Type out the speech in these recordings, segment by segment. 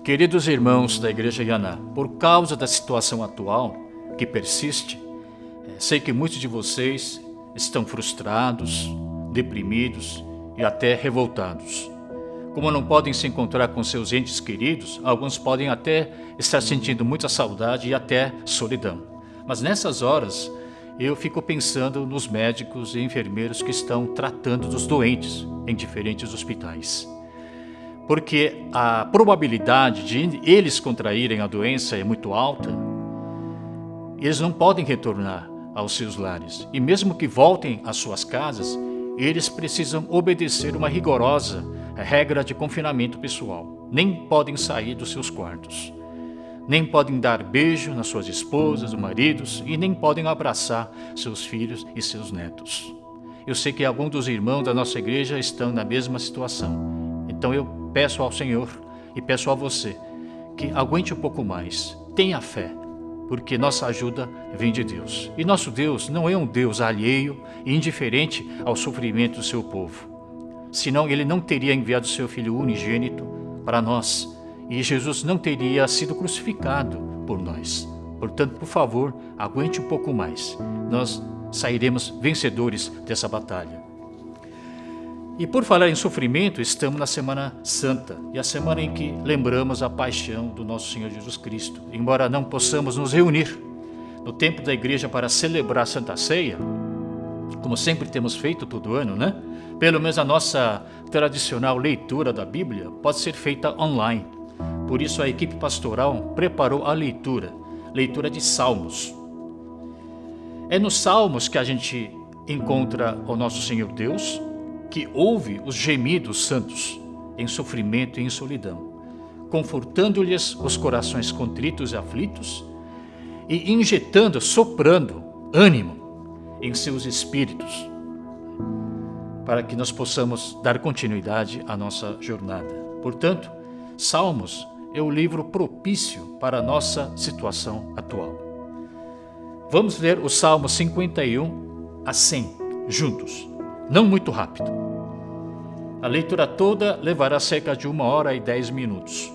Queridos irmãos da Igreja Yaná, por causa da situação atual que persiste, sei que muitos de vocês estão frustrados, deprimidos e até revoltados. Como não podem se encontrar com seus entes queridos, alguns podem até estar sentindo muita saudade e até solidão. Mas nessas horas, eu fico pensando nos médicos e enfermeiros que estão tratando dos doentes em diferentes hospitais. Porque a probabilidade de eles contraírem a doença é muito alta, eles não podem retornar aos seus lares. E mesmo que voltem às suas casas, eles precisam obedecer uma rigorosa regra de confinamento pessoal. Nem podem sair dos seus quartos. Nem podem dar beijo nas suas esposas ou maridos e nem podem abraçar seus filhos e seus netos. Eu sei que alguns dos irmãos da nossa igreja estão na mesma situação. Então eu peço ao Senhor e peço a você que aguente um pouco mais, tenha fé, porque nossa ajuda vem de Deus. E nosso Deus não é um Deus alheio e indiferente ao sofrimento do seu povo. Senão ele não teria enviado seu Filho unigênito para nós e Jesus não teria sido crucificado por nós. Portanto, por favor, aguente um pouco mais. Nós sairemos vencedores dessa batalha. E por falar em sofrimento, estamos na Semana Santa, e a semana em que lembramos a paixão do nosso Senhor Jesus Cristo. Embora não possamos nos reunir no templo da igreja para celebrar a Santa Ceia, como sempre temos feito todo ano, né? Pelo menos a nossa tradicional leitura da Bíblia pode ser feita online. Por isso a equipe pastoral preparou a leitura de Salmos. É nos Salmos que a gente encontra o nosso Senhor Deus, que ouve os gemidos santos em sofrimento e em solidão, confortando-lhes os corações contritos e aflitos e injetando, soprando ânimo em seus espíritos, para que nós possamos dar continuidade à nossa jornada. Portanto, Salmos é o livro propício para a nossa situação atual. Vamos ler o Salmo 51 a 100 juntos. Não muito rápido. A leitura toda levará cerca de 1h10.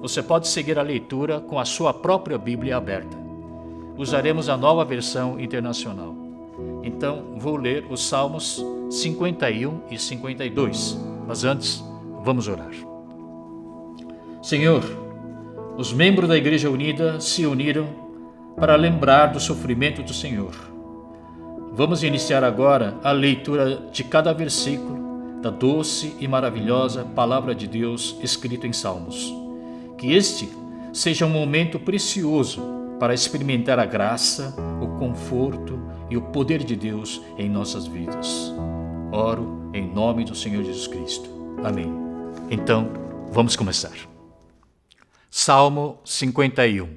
Você pode seguir a leitura com a sua própria Bíblia aberta. Usaremos a Nova Versão Internacional. Então, vou ler os Salmos 51 e 52. Mas antes, vamos orar. Senhor, os membros da Igreja Unida se uniram para lembrar do sofrimento do Senhor. Vamos iniciar agora a leitura de cada versículo da doce e maravilhosa Palavra de Deus escrita em Salmos. Que este seja um momento precioso para experimentar a graça, o conforto e o poder de Deus em nossas vidas. Oro em nome do Senhor Jesus Cristo. Amém. Então, vamos começar. Salmo 51.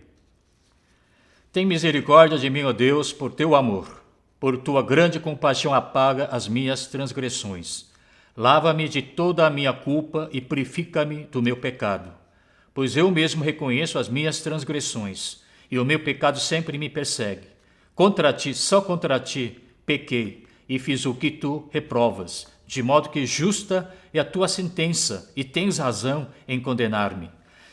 Tem misericórdia de mim, ó Deus, por teu amor. Por tua grande compaixão apaga as minhas transgressões. Lava-me de toda a minha culpa e purifica-me do meu pecado. Pois eu mesmo reconheço as minhas transgressões, e o meu pecado sempre me persegue. Contra ti, só contra ti, pequei, e fiz o que tu reprovas, de modo que justa é a tua sentença, e tens razão em condenar-me.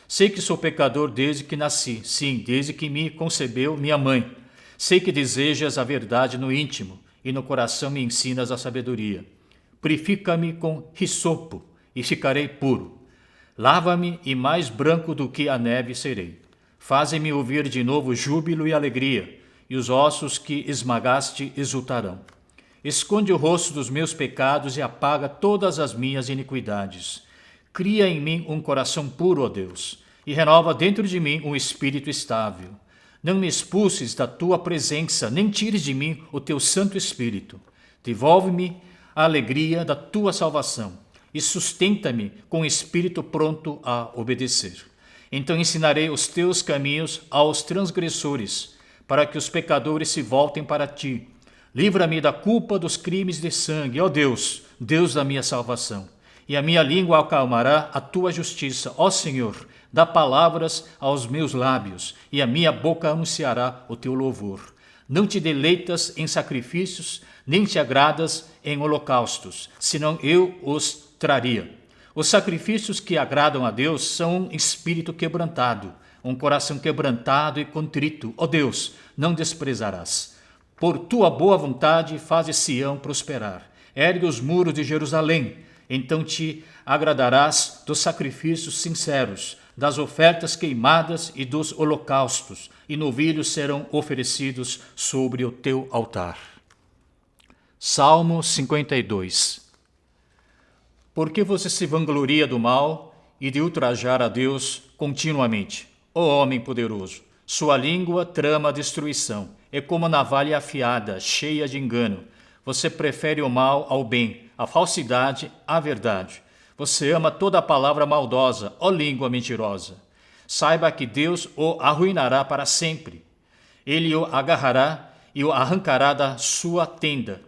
Sei que sou pecador desde que nasci, sim, desde que me concebeu minha mãe. Sei que desejas a verdade no íntimo, e no coração me ensinas a sabedoria. Purifica-me com hisopo, e ficarei puro. Lava-me, e mais branco do que a neve serei. Faze-me ouvir de novo júbilo e alegria, e os ossos que esmagaste exultarão. Esconde o rosto dos meus pecados e apaga todas as minhas iniquidades. Cria em mim um coração puro, ó Deus, e renova dentro de mim um espírito estável. Não me expulses da tua presença, nem tires de mim o teu Santo Espírito. Devolve-me a alegria da tua salvação e sustenta-me com o espírito pronto a obedecer. Então ensinarei os teus caminhos aos transgressores, para que os pecadores se voltem para ti. Livra-me da culpa dos crimes de sangue, ó Deus, Deus da minha salvação. E a minha língua acalmará a tua justiça, ó Senhor. Dá palavras aos meus lábios, e a minha boca anunciará o teu louvor. Não te deleitas em sacrifícios, nem te agradas em holocaustos, senão eu os traria. Os sacrifícios que agradam a Deus são um espírito quebrantado, um coração quebrantado e contrito. Ó Deus, não desprezarás. Por tua boa vontade, fazes Sião prosperar. Ergue os muros de Jerusalém. Então te agradarás dos sacrifícios sinceros, das ofertas queimadas e dos holocaustos, e novilhos serão oferecidos sobre o teu altar. Salmo 52. Porque você se vangloria do mal e de ultrajar a Deus continuamente? Ó homem poderoso, sua língua trama a destruição, é como navalha afiada, cheia de engano. Você prefere o mal ao bem, a falsidade à verdade. Você ama toda a palavra maldosa, ó língua mentirosa. Saiba que Deus o arruinará para sempre. Ele o agarrará e o arrancará da sua tenda.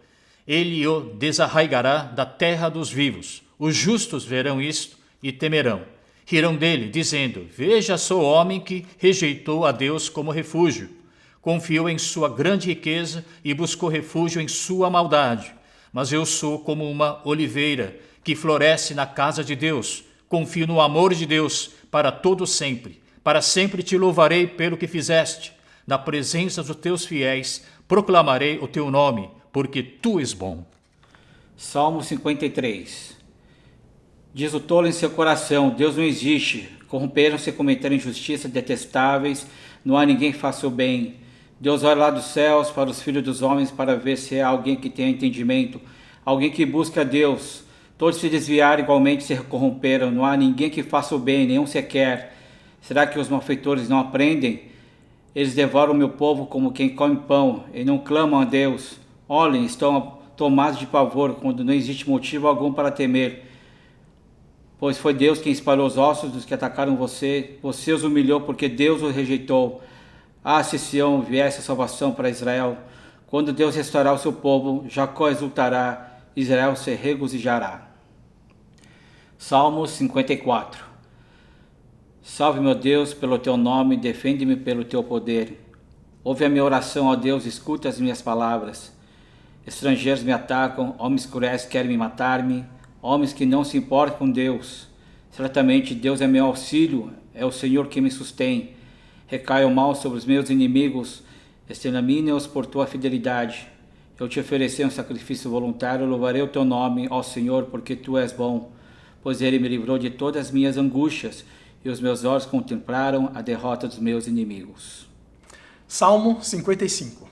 Ele o desarraigará da terra dos vivos. Os justos verão isto e temerão. Rirão dele, dizendo: Veja, sou homem que rejeitou a Deus como refúgio. Confiou em sua grande riqueza e buscou refúgio em sua maldade. Mas eu sou como uma oliveira que floresce na casa de Deus. Confio no amor de Deus para todo sempre. Para sempre te louvarei pelo que fizeste. Na presença dos teus fiéis proclamarei o teu nome, porque tu és bom. Salmo 53. Diz o tolo em seu coração: Deus não existe. Corromperam-se e cometeram injustiças detestáveis. Não há ninguém que faça o bem. Deus olha lá dos céus para os filhos dos homens para ver se há alguém que tenha entendimento, alguém que busque a Deus. Todos se desviaram, igualmente se corromperam. Não há ninguém que faça o bem, nenhum sequer. Será que os malfeitores não aprendem? Eles devoram o meu povo como quem come pão e não clamam a Deus. Olhem, estão tomados de pavor quando não existe motivo algum para temer. Pois foi Deus quem espalhou os ossos dos que atacaram você. Você os humilhou porque Deus os rejeitou. Ah, se Sião viesse a salvação para Israel. Quando Deus restaurar o seu povo, Jacó exultará, Israel se regozijará. Salmo 54. Salve, meu Deus, pelo teu nome, defende-me pelo teu poder. Ouve a minha oração, ó Deus, escuta as minhas palavras. Estrangeiros me atacam, homens cruéis querem me matar-me, homens que não se importam com Deus. Certamente Deus é meu auxílio, é o Senhor que me sustém. Recai o mal sobre os meus inimigos, extermina-os por tua fidelidade. Eu te ofereci um sacrifício voluntário, louvarei o teu nome, ó Senhor, porque tu és bom. Pois ele me livrou de todas as minhas angústias, e os meus olhos contemplaram a derrota dos meus inimigos. Salmo 55.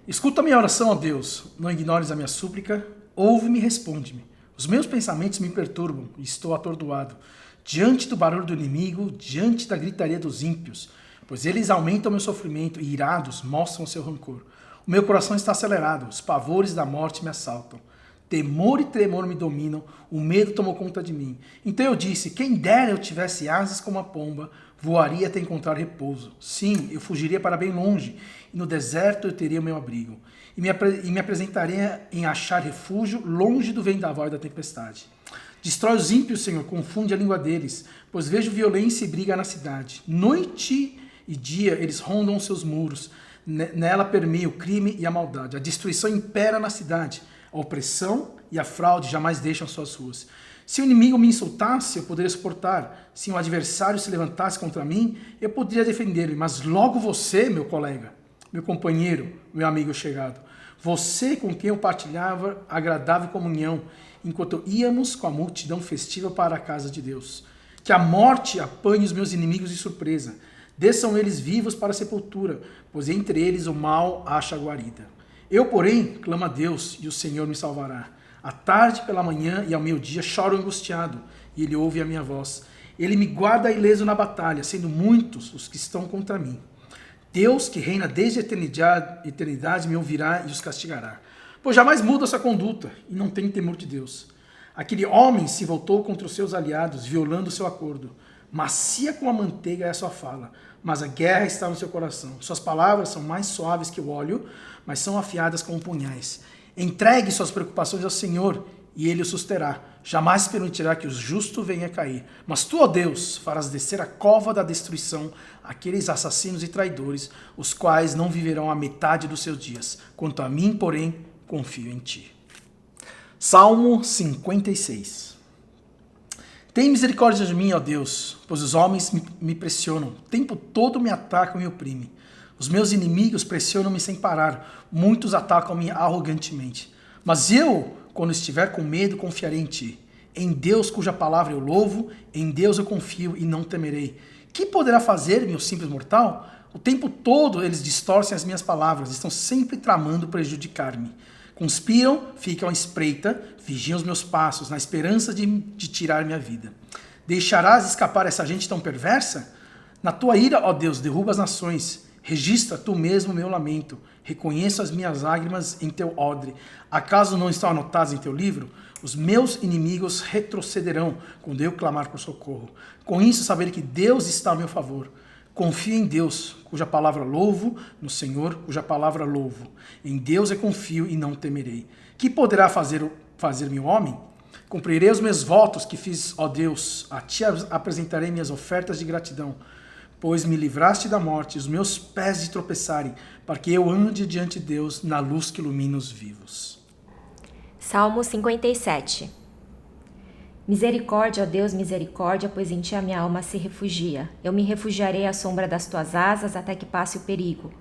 Escuta a minha oração, ó Deus, não ignores a minha súplica, ouve-me e responde-me. Os meus pensamentos me perturbam e estou atordoado, diante do barulho do inimigo, diante da gritaria dos ímpios, pois eles aumentam meu sofrimento e irados mostram o seu rancor. O meu coração está acelerado, os pavores da morte me assaltam. Temor e tremor me dominam, o medo tomou conta de mim. Então eu disse: quem dera eu tivesse asas como a pomba, voaria até encontrar repouso. Sim, eu fugiria para bem longe, e no deserto eu teria o meu abrigo. E me apresentaria em achar refúgio, longe do vendaval e da tempestade. Destrói os ímpios, Senhor, confunde a língua deles, pois vejo violência e briga na cidade. Noite e dia eles rondam os seus muros, nela permeia o crime e a maldade. A destruição impera na cidade, a opressão e a fraude jamais deixam suas ruas. Se o inimigo me insultasse, eu poderia suportar. Se um adversário se levantasse contra mim, eu poderia defender-me. Mas logo você, meu colega, meu companheiro, meu amigo chegado, você com quem eu partilhava agradável comunhão, enquanto íamos com a multidão festiva para a casa de Deus. Que a morte apanhe os meus inimigos de surpresa. Desçam eles vivos para a sepultura, pois entre eles o mal acha guarida. Eu, porém, clamo a Deus e o Senhor me salvará. À tarde, pela manhã e ao meio-dia choro angustiado, e ele ouve a minha voz. Ele me guarda ileso na batalha, sendo muitos os que estão contra mim. Deus, que reina desde a eternidade, me ouvirá e os castigará. Pois jamais muda sua conduta e não tem temor de Deus. Aquele homem se voltou contra os seus aliados, violando o seu acordo. Macia como a manteiga é a sua fala, mas a guerra está no seu coração. Suas palavras são mais suaves que o óleo, mas são afiadas como punhais. Entregue suas preocupações ao Senhor, e Ele o susterá. Jamais permitirá que o justo venha a cair. Mas tu, ó Deus, farás descer a cova da destruição aqueles assassinos e traidores, os quais não viverão a metade dos seus dias. Quanto a mim, porém, confio em ti. Salmo 56. Tem misericórdia de mim, ó Deus, pois os homens me pressionam, o tempo todo me atacam e oprimem. Os meus inimigos pressionam-me sem parar, muitos atacam-me arrogantemente. Mas eu, quando estiver com medo, confiarei em ti. Em Deus cuja palavra eu louvo, em Deus eu confio e não temerei. Que poderá fazer-me, o simples mortal? O tempo todo eles distorcem as minhas palavras, estão sempre tramando prejudicar-me. Conspiram, ficam à espreita, vigiam os meus passos, na esperança de tirar minha vida. Deixarás escapar essa gente tão perversa? Na tua ira, ó Deus, derruba as nações. Registra tu mesmo o meu lamento. Reconheço as minhas lágrimas em teu odre. Acaso não estão anotadas em teu livro? Os meus inimigos retrocederão quando eu clamar por socorro. Com isso, saber que Deus está a meu favor. Confio em Deus, cuja palavra louvo, no Senhor, cuja palavra louvo. Em Deus eu confio e não temerei. Que poderá fazer-me o homem? Cumprirei os meus votos que fiz, ó Deus. A ti apresentarei minhas ofertas de gratidão, pois me livraste da morte, os meus pés de tropeçarem, para que eu ande diante de Deus na luz que ilumina os vivos. Salmo 57. Misericórdia, ó Deus, misericórdia, pois em ti a minha alma se refugia. Eu me refugiarei à sombra das tuas asas até que passe o perigo.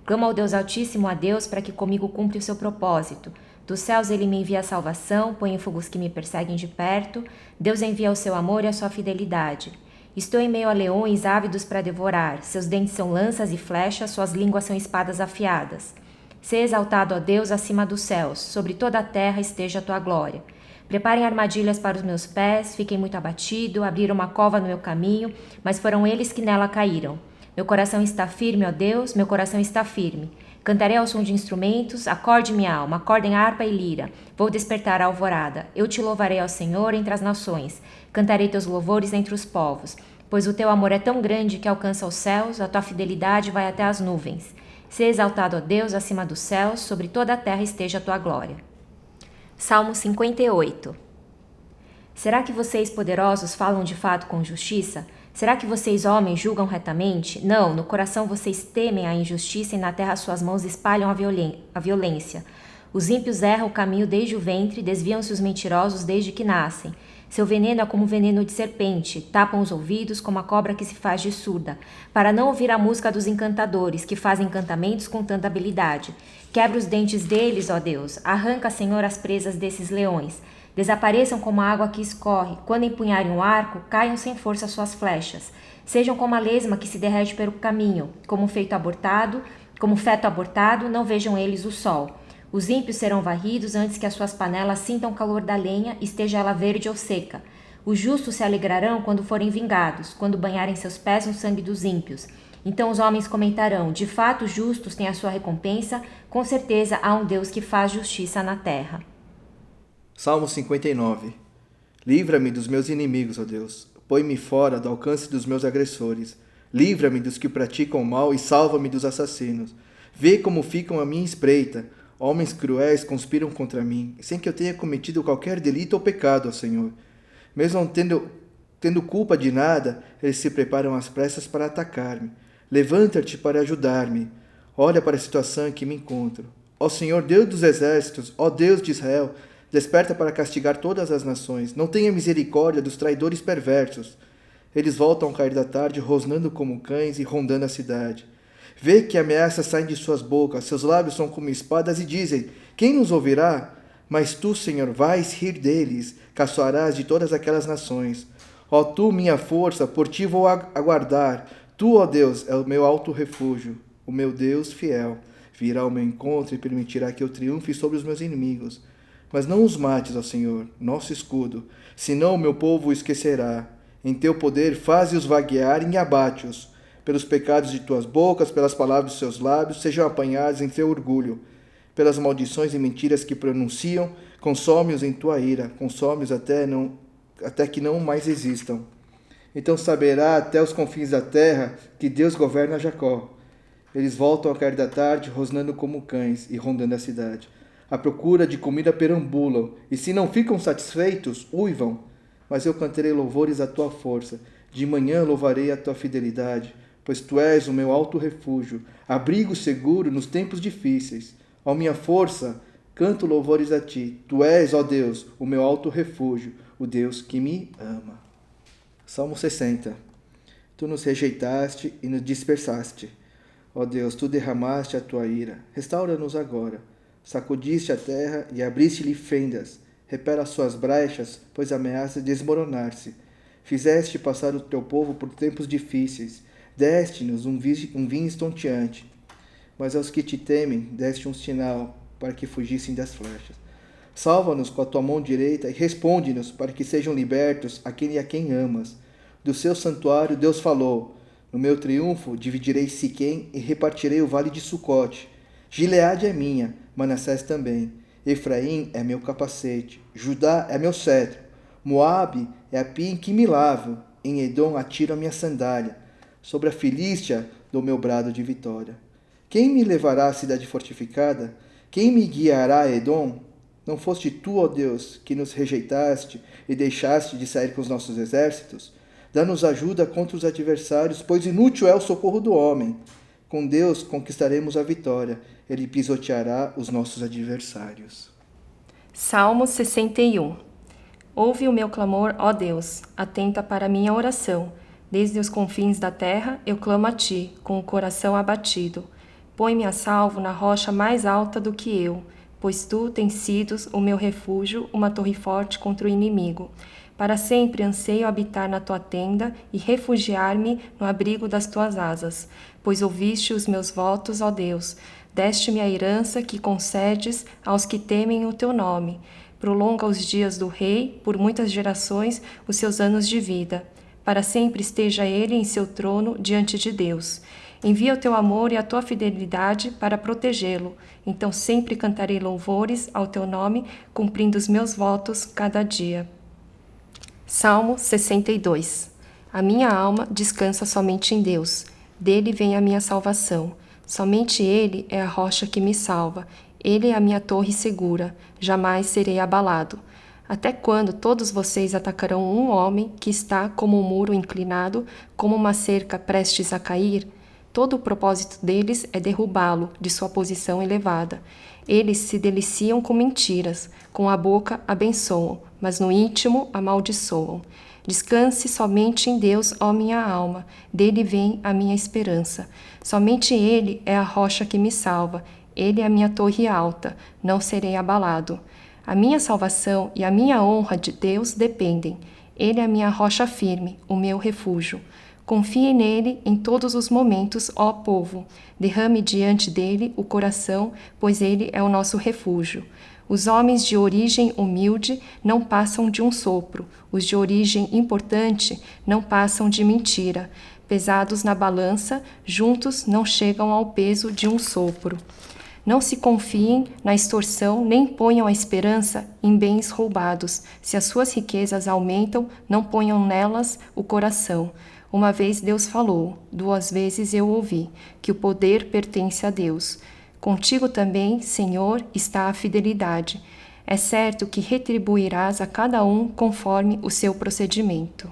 Clamo ao Deus Altíssimo, a Deus, para que comigo cumpra o seu propósito. Dos céus ele me envia a salvação, põe em fogo os que me perseguem de perto. Deus envia o seu amor e a sua fidelidade. Estou em meio a leões ávidos para devorar. Seus dentes são lanças e flechas, suas línguas são espadas afiadas. Sê exaltado, ó Deus, acima dos céus. Sobre toda a terra esteja a tua glória. Preparem armadilhas para os meus pés, fiquei muito abatido, abriram uma cova no meu caminho, mas foram eles que nela caíram. Meu coração está firme, ó Deus, meu coração está firme. Cantarei ao som de instrumentos, acorde minha alma, acordem harpa e lira. Vou despertar a alvorada. Eu te louvarei ao Senhor entre as nações. Cantarei teus louvores entre os povos. Pois o teu amor é tão grande que alcança os céus, a tua fidelidade vai até as nuvens. Sê exaltado, ó Deus, acima dos céus, sobre toda a terra esteja a tua glória. Salmo 58. Será que vocês, poderosos, falam de fato com justiça? Será que vocês, homens, julgam retamente? Não, no coração vocês temem a injustiça e na terra suas mãos espalham a violência. Os ímpios erram o caminho desde o ventre, desviam-se os mentirosos desde que nascem. Seu veneno é como veneno de serpente, tapam os ouvidos como a cobra que se faz de surda, para não ouvir a música dos encantadores, que fazem encantamentos com tanta habilidade. Quebra os dentes deles, ó Deus, arranca, Senhor, as presas desses leões. Desapareçam como a água que escorre, quando empunharem o arco, caiam sem força suas flechas. Sejam como a lesma que se derrete pelo caminho, como feto abortado, não vejam eles o sol. Os ímpios serão varridos antes que as suas panelas sintam o calor da lenha, esteja ela verde ou seca. Os justos se alegrarão quando forem vingados, quando banharem seus pés no sangue dos ímpios. Então os homens comentarão, de fato os justos têm a sua recompensa, com certeza há um Deus que faz justiça na terra. Salmo 59. Livra-me dos meus inimigos, ó Deus. Põe-me fora do alcance dos meus agressores. Livra-me dos que praticam o mal e salva-me dos assassinos. Vê como ficam à minha espreita. Homens cruéis conspiram contra mim, sem que eu tenha cometido qualquer delito ou pecado, ó Senhor. Mesmo não tendo culpa de nada, eles se preparam às pressas para atacar-me. Levanta-te para ajudar-me. Olha para a situação em que me encontro. Ó Senhor, Deus dos exércitos, ó Deus de Israel, desperta para castigar todas as nações. Não tenha misericórdia dos traidores perversos. Eles voltam ao cair da tarde, rosnando como cães e rondando a cidade. Vê que ameaças saem de suas bocas, seus lábios são como espadas e dizem, quem nos ouvirá? Mas tu, Senhor, vais rir deles, caçoarás de todas aquelas nações. Ó tu, minha força, por ti vou aguardar. Tu, ó Deus, é o meu alto refúgio, o meu Deus fiel. Virá ao meu encontro e permitirá que eu triunfe sobre os meus inimigos. Mas não os mates, ó Senhor, nosso escudo, senão o meu povo o esquecerá. Em teu poder faze-os vaguear e abate-os. Pelos pecados de tuas bocas, pelas palavras de seus lábios, sejam apanhados em teu orgulho. Pelas maldições e mentiras que pronunciam, consome-os em tua ira, consome-os até que não mais existam. Então saberá até os confins da terra que Deus governa Jacó. Eles voltam ao cair da tarde, rosnando como cães e rondando a cidade. À procura de comida perambulam, e se não ficam satisfeitos, uivam. Mas eu cantarei louvores à tua força, de manhã louvarei a tua fidelidade, pois tu és o meu alto refúgio, abrigo seguro nos tempos difíceis. Ó minha força, canto louvores a ti. Tu és, ó Deus, o meu alto refúgio, o Deus que me ama. Salmo 60. Tu nos rejeitaste e nos dispersaste. Ó Deus, tu derramaste a tua ira. Restaura-nos agora. Sacudiste a terra e abriste-lhe fendas. Repara as suas brechas, pois ameaça desmoronar-se. Fizeste passar o teu povo por tempos difíceis. Deste-nos um vinho estonteante. Mas aos que te temem, deste um sinal para que fugissem das flechas. Salva-nos com a tua mão direita e responde-nos para que sejam libertos aquele a quem amas. Do seu santuário Deus falou: no meu triunfo dividirei Siquém e repartirei o vale de Sucote. Gileade é minha, Manassés também. Efraim é meu capacete, Judá é meu cetro. Moabe é a pia em que me lavo, em Edom atiro a minha sandália. Sobre a Filístia dou meu brado de vitória. Quem me levará à cidade fortificada? Quem me guiará a Edom? Não foste tu, ó Deus, que nos rejeitaste e deixaste de sair com os nossos exércitos? Dá-nos ajuda contra os adversários, pois inútil é o socorro do homem. Com Deus conquistaremos a vitória. Ele pisoteará os nossos adversários. Salmo 61. Ouve o meu clamor, ó Deus, atenta para a minha oração. Desde os confins da terra eu clamo a ti, com o coração abatido. Põe-me a salvo na rocha mais alta do que eu, pois tu tens sido o meu refúgio, uma torre forte contra o inimigo. Para sempre anseio habitar na tua tenda e refugiar-me no abrigo das tuas asas, pois ouviste os meus votos, ó Deus. Deste-me a herança que concedes aos que temem o teu nome. Prolonga os dias do rei, por muitas gerações, os seus anos de vida. Para sempre esteja ele em seu trono diante de Deus. Envia o teu amor e a tua fidelidade para protegê-lo. Então sempre cantarei louvores ao teu nome, cumprindo os meus votos cada dia. Salmo 62. A minha alma descansa somente em Deus. Dele vem a minha salvação. Somente Ele é a rocha que me salva. Ele é a minha torre segura. Jamais serei abalado. Até quando todos vocês atacarão um homem que está como um muro inclinado, como uma cerca prestes a cair? Todo o propósito deles é derrubá-lo de sua posição elevada. Eles se deliciam com mentiras, com a boca abençoam, mas no íntimo amaldiçoam. Descanse somente em Deus, ó minha alma, dele vem a minha esperança. Somente Ele é a rocha que me salva, Ele é a minha torre alta, não serei abalado. A minha salvação e a minha honra de Deus dependem. Ele é a minha rocha firme, o meu refúgio. Confie nele em todos os momentos, ó povo. Derrame diante dele o coração, pois ele é o nosso refúgio. Os homens de origem humilde não passam de um sopro. Os de origem importante não passam de mentira. Pesados na balança, juntos não chegam ao peso de um sopro. Não se confiem na extorsão, nem ponham a esperança em bens roubados. Se as suas riquezas aumentam, não ponham nelas o coração. Uma vez Deus falou, 2 vezes eu ouvi, que o poder pertence a Deus. Contigo também, Senhor, está a fidelidade. É certo que retribuirás a cada um conforme o seu procedimento.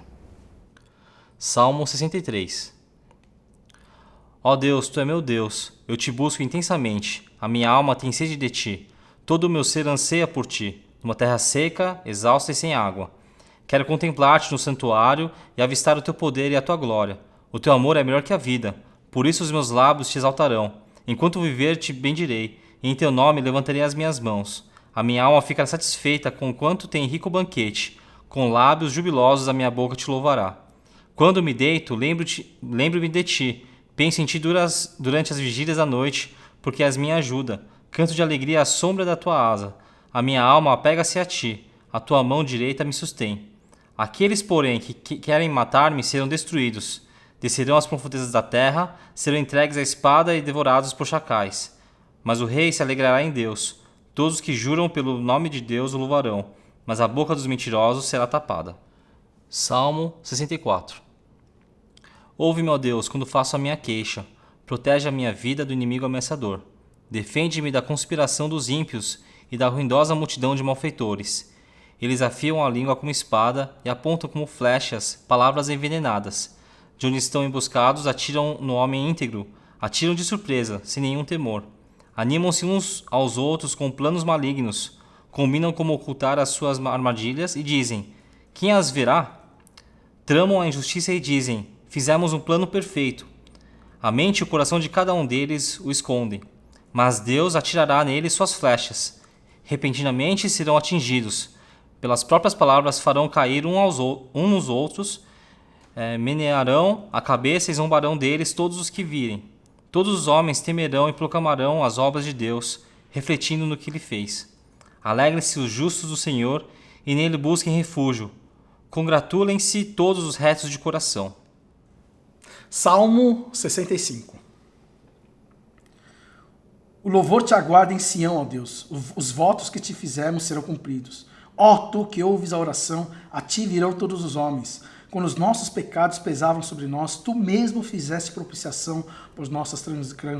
Salmo 63. Ó Deus, Tu é meu Deus, eu te busco intensamente, a minha alma tem sede de Ti, todo o meu ser anseia por Ti, numa terra seca, exausta e sem água. Quero contemplar-te no santuário e avistar o Teu poder e a Tua glória. O Teu amor é melhor que a vida, por isso os meus lábios Te exaltarão. Enquanto viver, Te bendirei, e em Teu nome levantarei as minhas mãos. A minha alma ficará satisfeita com quanto tem rico banquete, com lábios jubilosos a minha boca Te louvará. Quando me deito, lembro-me de Ti, penso em Ti durante as vigílias da noite, porque és minha ajuda. Canto de alegria à sombra da Tua asa. A minha alma apega-se a Ti, a Tua mão direita me sustém. Aqueles, porém, que querem matar-me serão destruídos. Descerão às profundezas da terra, serão entregues à espada e devorados por chacais. Mas o rei se alegrará em Deus. Todos os que juram pelo nome de Deus o louvarão, mas a boca dos mentirosos será tapada. Salmo 64. Ouve-me, ó Deus, quando faço a minha queixa. Protege a minha vida do inimigo ameaçador. Defende-me da conspiração dos ímpios e da ruidosa multidão de malfeitores. Eles afiam a língua como espada e apontam como flechas palavras envenenadas. De onde estão emboscados, atiram no homem íntegro, atiram de surpresa, sem nenhum temor. Animam-se uns aos outros com planos malignos, combinam como ocultar as suas armadilhas e dizem: quem as verá? tramam a injustiça e dizem: fizemos um plano perfeito. A mente e o coração de cada um deles o escondem, mas Deus atirará neles suas flechas. Repentinamente serão atingidos. Pelas próprias palavras farão cair uns nos outros, menearão a cabeça e zombarão deles todos os que virem. Todos os homens temerão e proclamarão as obras de Deus, refletindo no que ele fez. Alegrem-se os justos do Senhor e nele busquem refúgio. Congratulem-se todos os retos de coração. Salmo 65. O louvor te aguarda em Sião, ó Deus. Os votos que te fizermos serão cumpridos. Ó tu que ouves a oração, a ti virão todos os homens. Quando os nossos pecados pesavam sobre nós, tu mesmo fizeste propiciação por nossas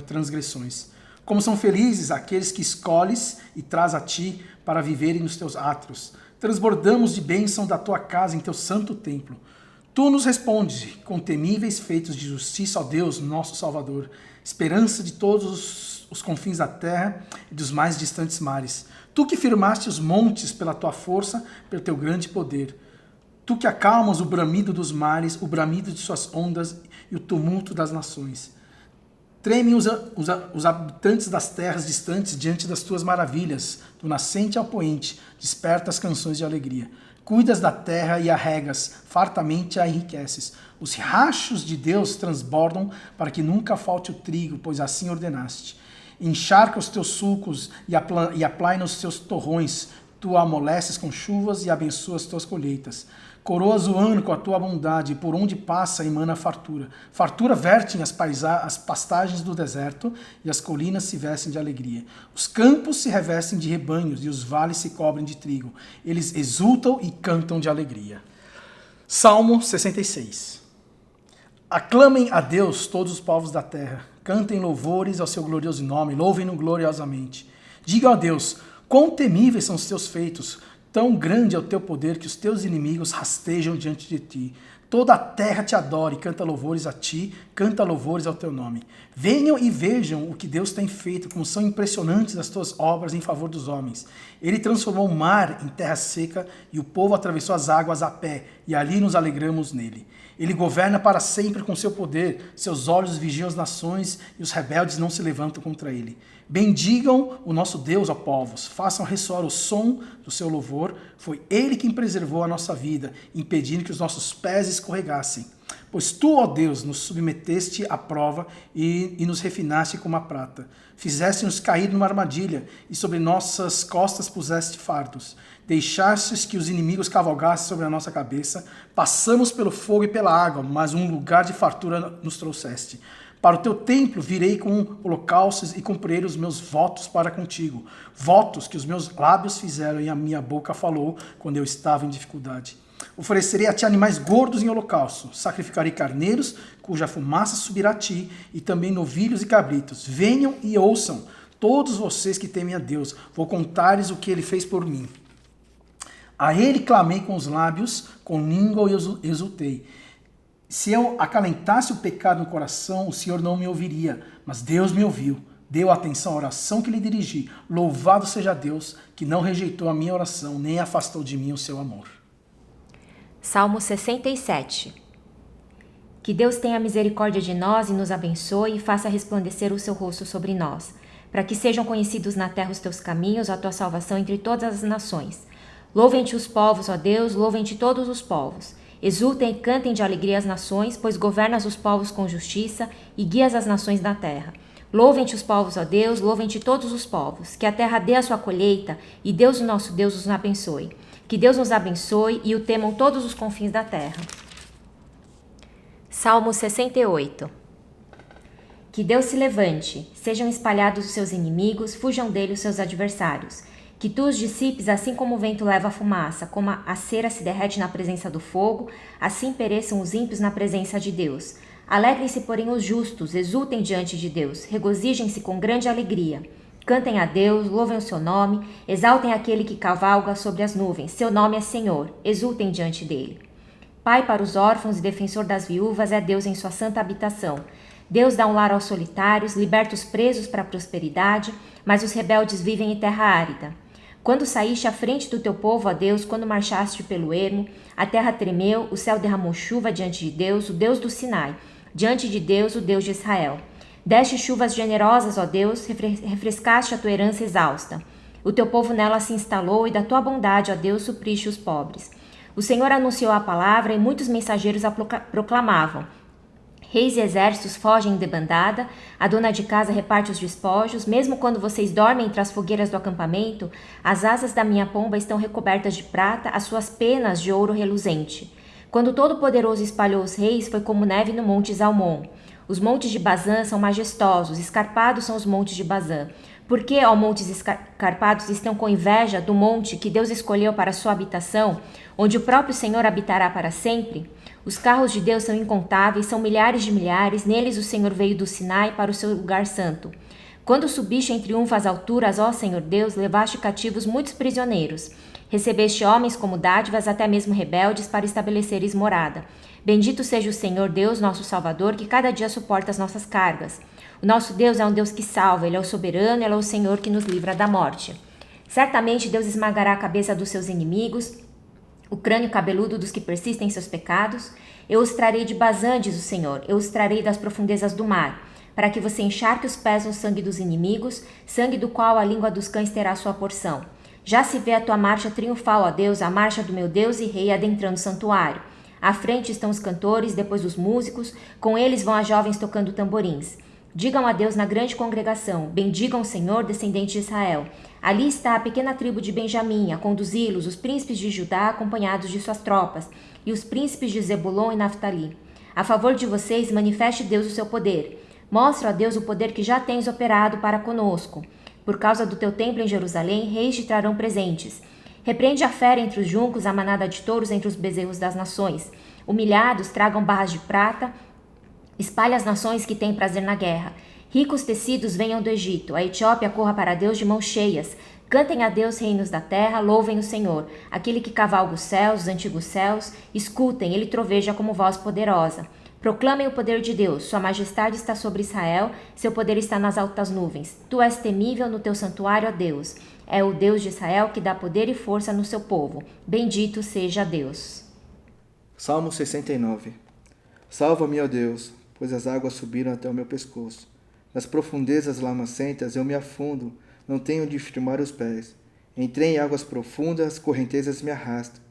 transgressões. Como são felizes aqueles que escolhes e traz a ti para viverem nos teus átrios. Transbordamos de bênção da tua casa em teu santo templo. Tu nos respondes com temíveis feitos de justiça, ó Deus, nosso Salvador, esperança de todos os confins da terra e dos mais distantes mares. Tu que firmaste os montes pela tua força, pelo teu grande poder. Tu que acalmas o bramido dos mares, o bramido de suas ondas e o tumulto das nações. Tremem os habitantes das terras distantes diante das tuas maravilhas. Do nascente ao poente, desperta as canções de alegria. Cuidas da terra e a regas, fartamente a enriqueces. Os rachos de Deus transbordam para que nunca falte o trigo, pois assim ordenaste. Encharca os teus sulcos e aplaina os teus torrões. Tu amoleces com chuvas e abençoas as tuas colheitas. Coroas o ano com a tua bondade, e por onde passa emana fartura. Fartura vertem as pastagens do deserto, e as colinas se vestem de alegria. Os campos se revestem de rebanhos, e os vales se cobrem de trigo. Eles exultam e cantam de alegria. Salmo 66. Aclamem a Deus todos os povos da terra. Cantem louvores ao seu glorioso nome, louvem-no gloriosamente. Digam a Deus, quão temíveis são os teus feitos. Tão grande é o teu poder que os teus inimigos rastejam diante de ti. Toda a terra te adora e canta louvores a ti, canta louvores ao teu nome. Venham e vejam o que Deus tem feito, como são impressionantes as tuas obras em favor dos homens. Ele transformou o mar em terra seca e o povo atravessou as águas a pé, e ali nos alegramos nele. Ele governa para sempre com seu poder, seus olhos vigiam as nações e os rebeldes não se levantam contra ele. Bendigam o nosso Deus, ó povos, façam ressoar o som do seu louvor. Foi ele quem preservou a nossa vida, impedindo que os nossos pés escorregassem. Pois tu, ó Deus, nos submeteste à prova e nos refinaste como a prata. Fizeste-nos cair numa armadilha e sobre nossas costas puseste fardos. Deixastes que os inimigos cavalgassem sobre a nossa cabeça. Passamos pelo fogo e pela água, mas um lugar de fartura nos trouxeste. Para o teu templo virei com holocaustos e cumprirei os meus votos para contigo. Votos que os meus lábios fizeram e a minha boca falou quando eu estava em dificuldade. Oferecerei a ti animais gordos em holocausto. Sacrificarei carneiros, cuja fumaça subirá a ti, e também novilhos e cabritos. Venham e ouçam, todos vocês que temem a Deus. Vou contar-lhes o que ele fez por mim. A ele clamei com os lábios, com língua eu exultei. Se eu acalentasse o pecado no coração, o Senhor não me ouviria, mas Deus me ouviu. Deu atenção à oração que lhe dirigi. Louvado seja Deus, que não rejeitou a minha oração, nem afastou de mim o seu amor. Salmo 67. Que Deus tenha misericórdia de nós e nos abençoe e faça resplandecer o seu rosto sobre nós, para que sejam conhecidos na terra os teus caminhos, a tua salvação entre todas as nações. Louvem-te os povos, ó Deus, louvem-te todos os povos. Exultem e cantem de alegria as nações, pois governas os povos com justiça e guias as nações da terra. Louvem-te os povos, ó Deus, louvem-te todos os povos. Que a terra dê a sua colheita e Deus, o nosso Deus, os abençoe. Que Deus nos abençoe e o temam todos os confins da terra. Salmo 68. Que Deus se levante, sejam espalhados os seus inimigos, fujam dele os seus adversários. Que tu os dissipes, assim como o vento leva a fumaça, como a cera se derrete na presença do fogo, assim pereçam os ímpios na presença de Deus. Alegrem-se, porém, os justos, exultem diante de Deus, regozijem-se com grande alegria. Cantem a Deus, louvem o seu nome, exaltem aquele que cavalga sobre as nuvens. Seu nome é Senhor, exultem diante dele. Pai para os órfãos e defensor das viúvas é Deus em sua santa habitação. Deus dá um lar aos solitários, liberta os presos para a prosperidade, mas os rebeldes vivem em terra árida. Quando saíste à frente do teu povo, ó Deus, quando marchaste pelo ermo, a terra tremeu, o céu derramou chuva diante de Deus, o Deus do Sinai, diante de Deus, o Deus de Israel. Deste chuvas generosas, ó Deus, refrescaste a tua herança exausta. O teu povo nela se instalou e da tua bondade, ó Deus, supriste os pobres. O Senhor anunciou a palavra e muitos mensageiros a proclamavam. Reis e exércitos fogem em debandada, a dona de casa reparte os despojos, mesmo quando vocês dormem entre as fogueiras do acampamento, as asas da minha pomba estão recobertas de prata, as suas penas de ouro reluzente. Quando o Todo-Poderoso espalhou os reis, foi como neve no monte Zalmon. Os montes de Bazã são majestosos, escarpados são os montes de Bazã. Por que, ó montes escarpados, estão com inveja do monte que Deus escolheu para sua habitação, onde o próprio Senhor habitará para sempre? Os carros de Deus são incontáveis, são milhares de milhares, neles o Senhor veio do Sinai para o seu lugar santo. Quando subiste em triunfo às alturas, ó Senhor Deus, levaste cativos muitos prisioneiros. Recebeste homens como dádivas, até mesmo rebeldes, para estabeleceres morada. Bendito seja o Senhor Deus, nosso Salvador, que cada dia suporta as nossas cargas. O nosso Deus é um Deus que salva, Ele é o soberano, Ele é o Senhor que nos livra da morte. Certamente Deus esmagará a cabeça dos seus inimigos, o crânio cabeludo dos que persistem em seus pecados. Eu os trarei de Bazã, diz o Senhor, eu os trarei das profundezas do mar, para que você encharque os pés no sangue dos inimigos, sangue do qual a língua dos cães terá sua porção. Já se vê a tua marcha triunfal, ó Deus, a marcha do meu Deus e Rei adentrando o santuário. À frente estão os cantores, depois os músicos, com eles vão as jovens tocando tamborins. Digam a Deus na grande congregação, bendigam o Senhor, descendente de Israel. Ali está a pequena tribo de Benjamim, a conduzi-los, os príncipes de Judá acompanhados de suas tropas, e os príncipes de Zebulon e Naftali. A favor de vocês, manifeste Deus o seu poder. Mostra a Deus o poder que já tens operado para conosco. Por causa do teu templo em Jerusalém, reis te trarão presentes. Repreende a fera entre os juncos, a manada de touros entre os bezerros das nações. Humilhados, tragam barras de prata. Espalhe as nações que têm prazer na guerra. Ricos tecidos venham do Egito. A Etiópia corra para Deus de mãos cheias. Cantem a Deus, reinos da terra, louvem o Senhor. Aquele que cavalga os céus, os antigos céus. Escutem, ele troveja como voz poderosa. Proclamem o poder de Deus. Sua majestade está sobre Israel, seu poder está nas altas nuvens. Tu és temível no teu santuário, ó Deus. É o Deus de Israel que dá poder e força no seu povo. Bendito seja Deus. Salmo 69. Salva-me, ó Deus, pois as águas subiram até o meu pescoço. Nas profundezas lamacentas eu me afundo, não tenho onde firmar os pés. Entrei em águas profundas, correntezas me arrastam.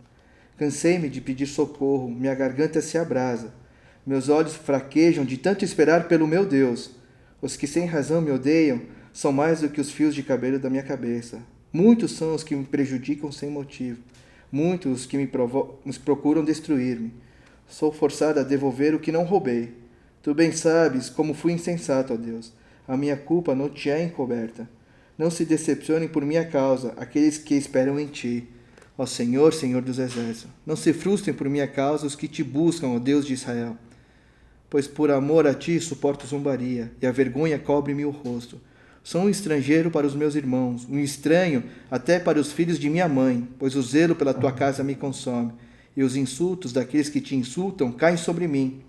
Cansei-me de pedir socorro, minha garganta se abrasa. Meus olhos fraquejam de tanto esperar pelo meu Deus. Os que sem razão me odeiam são mais do que os fios de cabelo da minha cabeça. Muitos são os que me prejudicam sem motivo. Muitos os que me procuram destruir-me. Sou forçado a devolver o que não roubei. Tu bem sabes como fui insensato, ó Deus. A minha culpa não te é encoberta. Não se decepcionem por minha causa aqueles que esperam em ti. Ó Senhor, Senhor dos exércitos. Não se frustrem por minha causa os que te buscam, ó Deus de Israel. Pois por amor a ti suporto zombaria, e a vergonha cobre-me o rosto. Sou um estrangeiro para os meus irmãos, um estranho até para os filhos de minha mãe, pois o zelo pela tua casa me consome, e os insultos daqueles que te insultam caem sobre mim.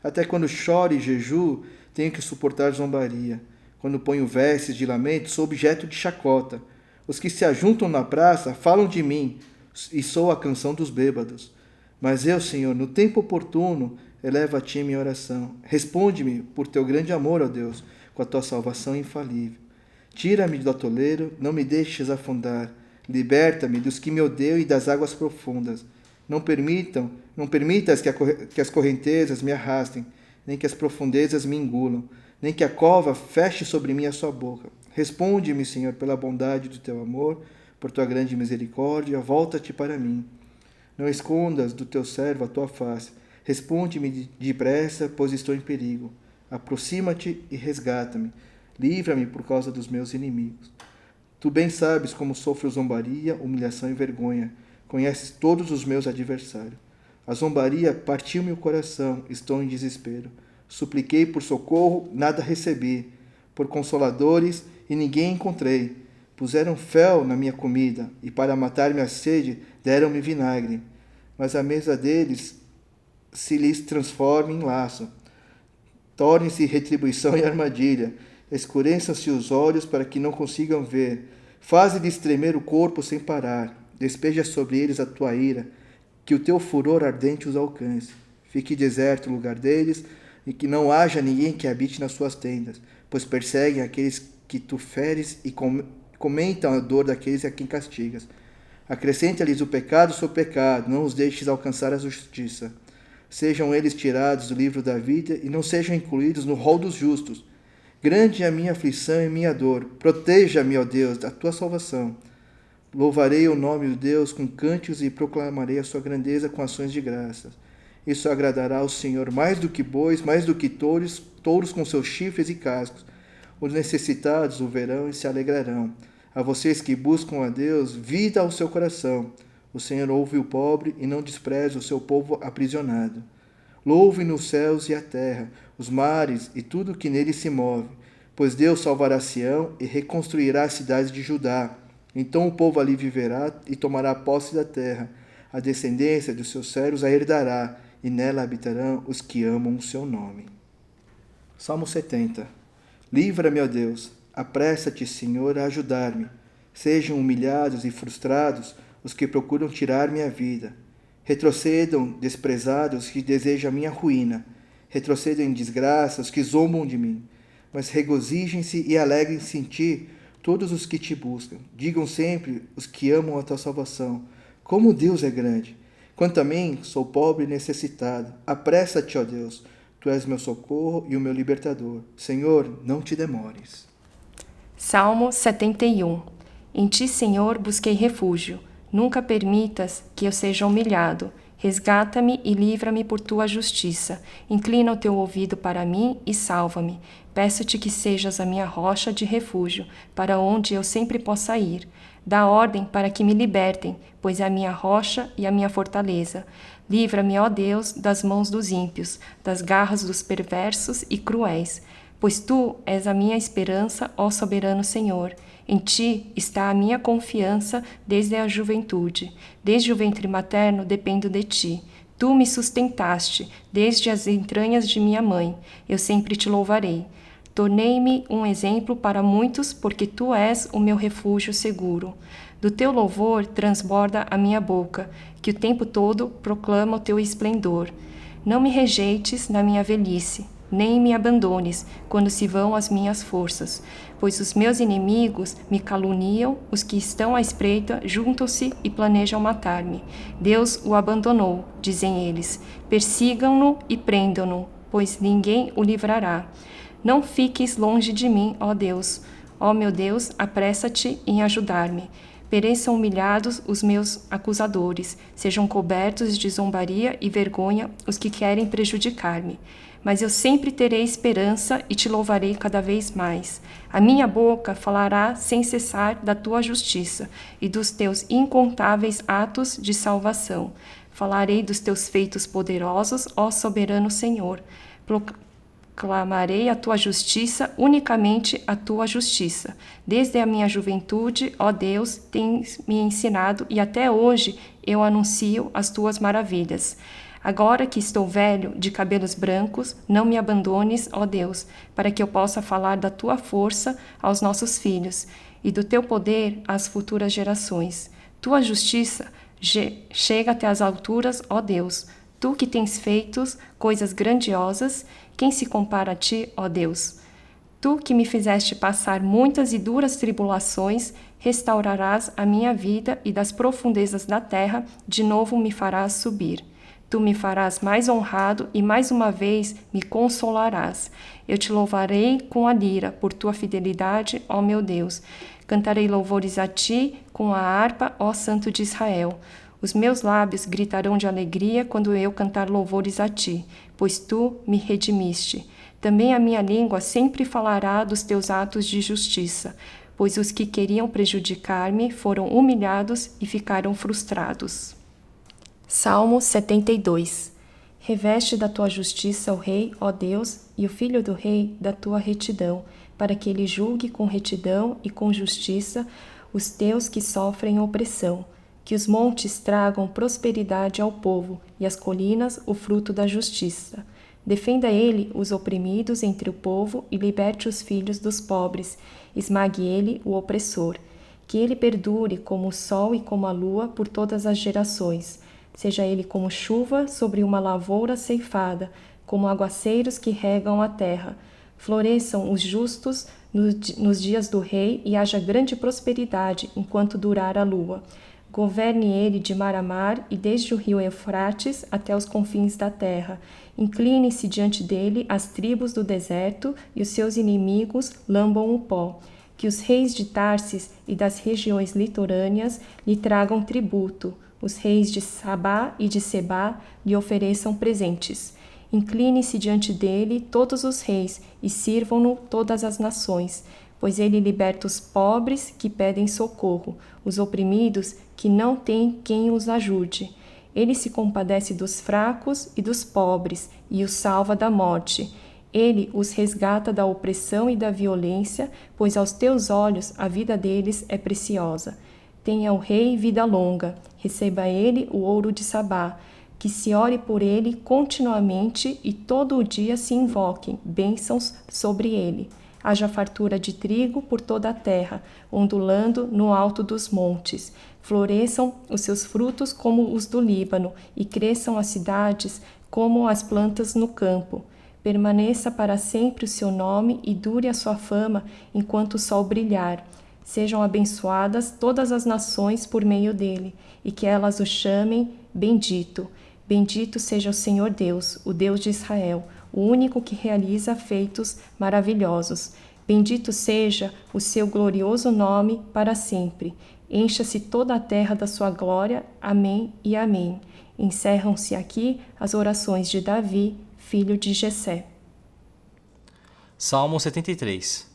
Até quando choro e jejuo, tenho que suportar zombaria. Quando ponho vestes de lamento, sou objeto de chacota. Os que se ajuntam na praça falam de mim, e sou a canção dos bêbados. Mas eu, Senhor, no tempo oportuno, elevo a ti minha oração. Responde-me por teu grande amor, ó Deus, com a tua salvação infalível. Tira-me do atoleiro, não me deixes afundar. Liberta-me dos que me odeiam e das águas profundas. Não permitas que as correntezas me arrastem, nem que as profundezas me engulam, nem que a cova feche sobre mim a sua boca. Responde-me, Senhor, pela bondade do teu amor, por tua grande misericórdia, volta-te para mim. Não escondas do teu servo a tua face. Responde-me depressa, pois estou em perigo. Aproxima-te e resgata-me. Livra-me por causa dos meus inimigos. Tu bem sabes como sofro zombaria, humilhação e vergonha. Conheces todos os meus adversários. A zombaria partiu-me o coração, estou em desespero. Supliquei por socorro, nada recebi. Por consoladores, e ninguém encontrei. Puseram fel na minha comida, e para matar-me a sede, deram-me vinagre. Mas a mesa deles se lhes transforma em laço. Torne-se retribuição e armadilha. Escureçam-se os olhos para que não consigam ver. Faze-lhes tremer o corpo sem parar. Despeja sobre eles a tua ira, que o teu furor ardente os alcance. Fique deserto o lugar deles, e que não haja ninguém que habite nas suas tendas, pois perseguem aqueles que tu feres e comentam a dor daqueles a quem castigas. Acrescenta-lhes o pecado sobre o pecado, não os deixes alcançar a justiça. Sejam eles tirados do livro da vida e não sejam incluídos no rol dos justos. Grande é a minha aflição e minha dor. Proteja-me, ó Deus, da tua salvação. Louvarei o nome de Deus com cânticos e proclamarei a sua grandeza com ações de graças. Isso agradará ao Senhor mais do que bois, mais do que touros com seus chifres e cascos. Os necessitados o verão e se alegrarão. A vocês que buscam a Deus, vida ao seu coração. O Senhor ouve o pobre e não despreza o seu povo aprisionado. Louve nos céus e a terra, os mares e tudo o que neles se move, pois Deus salvará Sião e reconstruirá as cidades de Judá. Então o povo ali viverá e tomará posse da terra. A descendência dos seus servos a herdará, e nela habitarão os que amam o seu nome. Salmo 70. Livra-me, ó Deus, apressa-te, Senhor, a ajudar-me. Sejam humilhados e frustrados os que procuram tirar minha vida. Retrocedam desprezados os que desejam a minha ruína. Retrocedam em desgraça os que zombam de mim. Mas regozijem-se e alegrem-se em ti todos os que te buscam. Digam sempre os que amam a tua salvação. Como Deus é grande! Quanto a mim, sou pobre e necessitado. Apressa-te, ó Deus. Tu és meu socorro e o meu libertador. Senhor, não te demores. Salmo 71. Em ti, Senhor, busquei refúgio. Nunca permitas que eu seja humilhado. Resgata-me e livra-me por tua justiça. Inclina o teu ouvido para mim e salva-me. Peço-te que sejas a minha rocha de refúgio, para onde eu sempre possa ir. Dá ordem para que me libertem, pois é a minha rocha e a minha fortaleza. Livra-me, ó Deus, das mãos dos ímpios, das garras dos perversos e cruéis. Pois tu és a minha esperança, ó soberano Senhor. Em ti está a minha confiança desde a juventude. Desde o ventre materno dependo de ti. Tu me sustentaste desde as entranhas de minha mãe. Eu sempre te louvarei. Tornei-me um exemplo para muitos, porque tu és o meu refúgio seguro. Do teu louvor transborda a minha boca, que o tempo todo proclama o teu esplendor. Não me rejeites na minha velhice, nem me abandones quando se vão as minhas forças, pois os meus inimigos me caluniam, os que estão à espreita juntam-se e planejam matar-me. Deus o abandonou, dizem eles. Persigam-no e prendam-no, pois ninguém o livrará. Não fiques longe de mim, ó Deus. Ó meu Deus, apressa-te em ajudar-me. Pereçam humilhados os meus acusadores, sejam cobertos de zombaria e vergonha os que querem prejudicar-me. Mas eu sempre terei esperança e te louvarei cada vez mais. A minha boca falará sem cessar da tua justiça e dos teus incontáveis atos de salvação. Falarei dos teus feitos poderosos, ó soberano Senhor. Proclamarei a tua justiça, unicamente a tua justiça. Desde a minha juventude, ó Deus, tens me ensinado e até hoje eu anuncio as tuas maravilhas. Agora que estou velho, de cabelos brancos, não me abandones, ó Deus, para que eu possa falar da tua força aos nossos filhos e do teu poder às futuras gerações. Tua justiça chega até as alturas, ó Deus. Tu que tens feito coisas grandiosas, quem se compara a ti, ó Deus? Tu que me fizeste passar muitas e duras tribulações, restaurarás a minha vida e das profundezas da terra de novo me farás subir. Tu me farás mais honrado e mais uma vez me consolarás. Eu te louvarei com a lira por tua fidelidade, ó meu Deus. Cantarei louvores a ti com a harpa, ó Santo de Israel. Os meus lábios gritarão de alegria quando eu cantar louvores a ti, pois tu me redimiste. Também a minha língua sempre falará dos teus atos de justiça, pois os que queriam prejudicar-me foram humilhados e ficaram frustrados. Salmo 72. Reveste da tua justiça o rei, ó Deus, e o filho do rei da tua retidão, para que ele julgue com retidão e com justiça os teus que sofrem opressão. Que os montes tragam prosperidade ao povo, e as colinas o fruto da justiça. Defenda ele os oprimidos entre o povo e liberte os filhos dos pobres. Esmague ele o opressor. Que ele perdure como o sol e como a lua por todas as gerações. Seja ele como chuva sobre uma lavoura ceifada, como aguaceiros que regam a terra. Floresçam os justos nos dias do rei e haja grande prosperidade enquanto durar a lua. Governe ele de mar a mar e desde o rio Eufrates até os confins da terra. Incline-se diante dele as tribos do deserto e os seus inimigos lambam o pó. Que os reis de Tarsis e das regiões litorâneas lhe tragam tributo. Os reis de Sabá e de Sebá lhe ofereçam presentes. Incline-se diante dele todos os reis e sirvam-no todas as nações, pois ele liberta os pobres que pedem socorro, os oprimidos que não têm quem os ajude. Ele se compadece dos fracos e dos pobres e os salva da morte. Ele os resgata da opressão e da violência, pois aos teus olhos a vida deles é preciosa. Tenha o rei vida longa, receba ele o ouro de Sabá, que se ore por ele continuamente e todo o dia se invoquem bênçãos sobre ele. Haja fartura de trigo por toda a terra, ondulando no alto dos montes. Floresçam os seus frutos como os do Líbano, e cresçam as cidades como as plantas no campo. Permaneça para sempre o seu nome e dure a sua fama enquanto o sol brilhar. Sejam abençoadas todas as nações por meio dele, e que elas o chamem bendito. Bendito seja o Senhor Deus, o Deus de Israel, o único que realiza feitos maravilhosos. Bendito seja o seu glorioso nome para sempre. Encha-se toda a terra da sua glória. Amém e amém. Encerram-se aqui as orações de Davi, filho de Jessé. Salmo 73.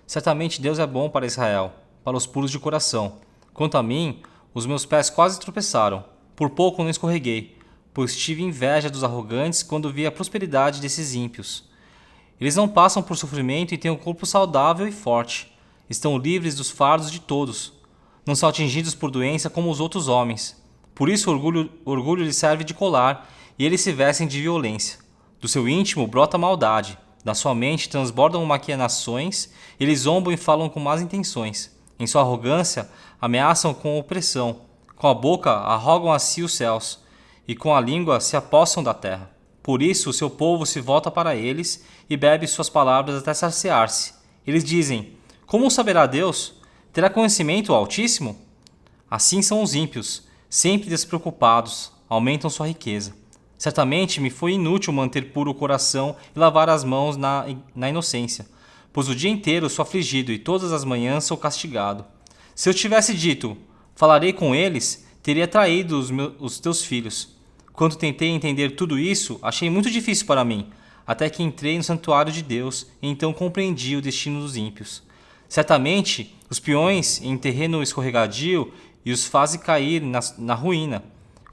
Certamente Deus é bom para Israel, para os puros de coração. Quanto a mim, os meus pés quase tropeçaram. Por pouco não escorreguei, pois tive inveja dos arrogantes quando vi a prosperidade desses ímpios. Eles não passam por sofrimento e têm um corpo saudável e forte. Estão livres dos fardos de todos. Não são atingidos por doença como os outros homens. Por isso o orgulho lhes serve de colar e eles se vestem de violência. Do seu íntimo brota maldade. Da sua mente transbordam maquinações. Eles zombam e falam com más intenções. Em sua arrogância, ameaçam com opressão. Com a boca arrogam a si os céus. E com a língua se apossam da terra. Por isso o seu povo se volta para eles e bebe suas palavras até saciar-se. Eles dizem: como saberá Deus? Terá conhecimento o Altíssimo? Assim são os ímpios, sempre despreocupados, aumentam sua riqueza. Certamente me foi inútil manter puro o coração e lavar as mãos na inocência, pois o dia inteiro sou afligido e todas as manhãs sou castigado. Se eu tivesse dito: falarei com eles, teria traído os teus filhos. Quando tentei entender tudo isso, achei muito difícil para mim, até que entrei no santuário de Deus e então compreendi o destino dos ímpios. Certamente, os peões em terreno escorregadio e os fazem cair na ruína,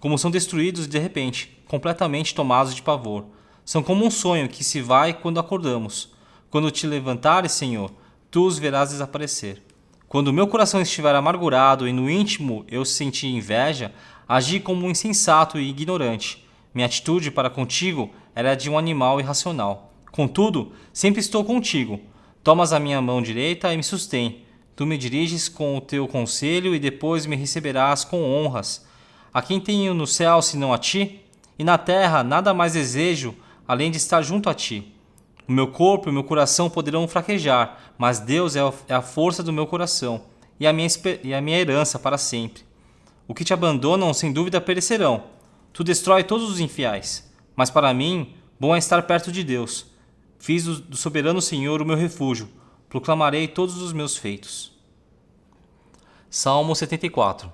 como são destruídos de repente, completamente tomados de pavor. São como um sonho que se vai quando acordamos. Quando te levantares, Senhor, tu os verás desaparecer. Quando o meu coração estiver amargurado e no íntimo eu senti inveja, agi como um insensato e ignorante. Minha atitude para contigo era de um animal irracional. Contudo, sempre estou contigo. Tomas a minha mão direita e me sustém. Tu me diriges com o teu conselho e depois me receberás com honras. A quem tenho no céu senão a ti? E na terra nada mais desejo além de estar junto a ti. O meu corpo e o meu coração poderão fraquejar, mas Deus é a força do meu coração e a minha herança para sempre. O que te abandonam sem dúvida perecerão. Tu destrói todos os infiéis. Mas para mim, bom é estar perto de Deus. Fiz do soberano Senhor o meu refúgio. Proclamarei todos os meus feitos. Salmo 74.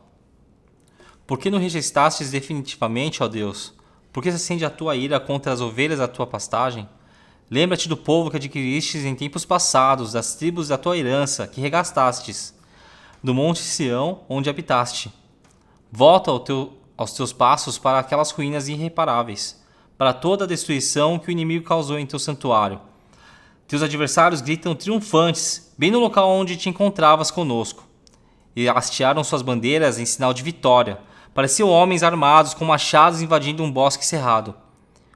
Por que não rejeitastes definitivamente, ó Deus? Por que se acende a tua ira contra as ovelhas da tua pastagem? Lembra-te do povo que adquiristes em tempos passados, das tribos da tua herança, que regastastes, do monte Sião, onde habitaste. Volta aos teus passos para aquelas ruínas irreparáveis, para toda a destruição que o inimigo causou em teu santuário. Teus adversários gritam triunfantes, bem no local onde te encontravas conosco. E hastearam suas bandeiras em sinal de vitória. Pareciam homens armados com machados invadindo um bosque cerrado.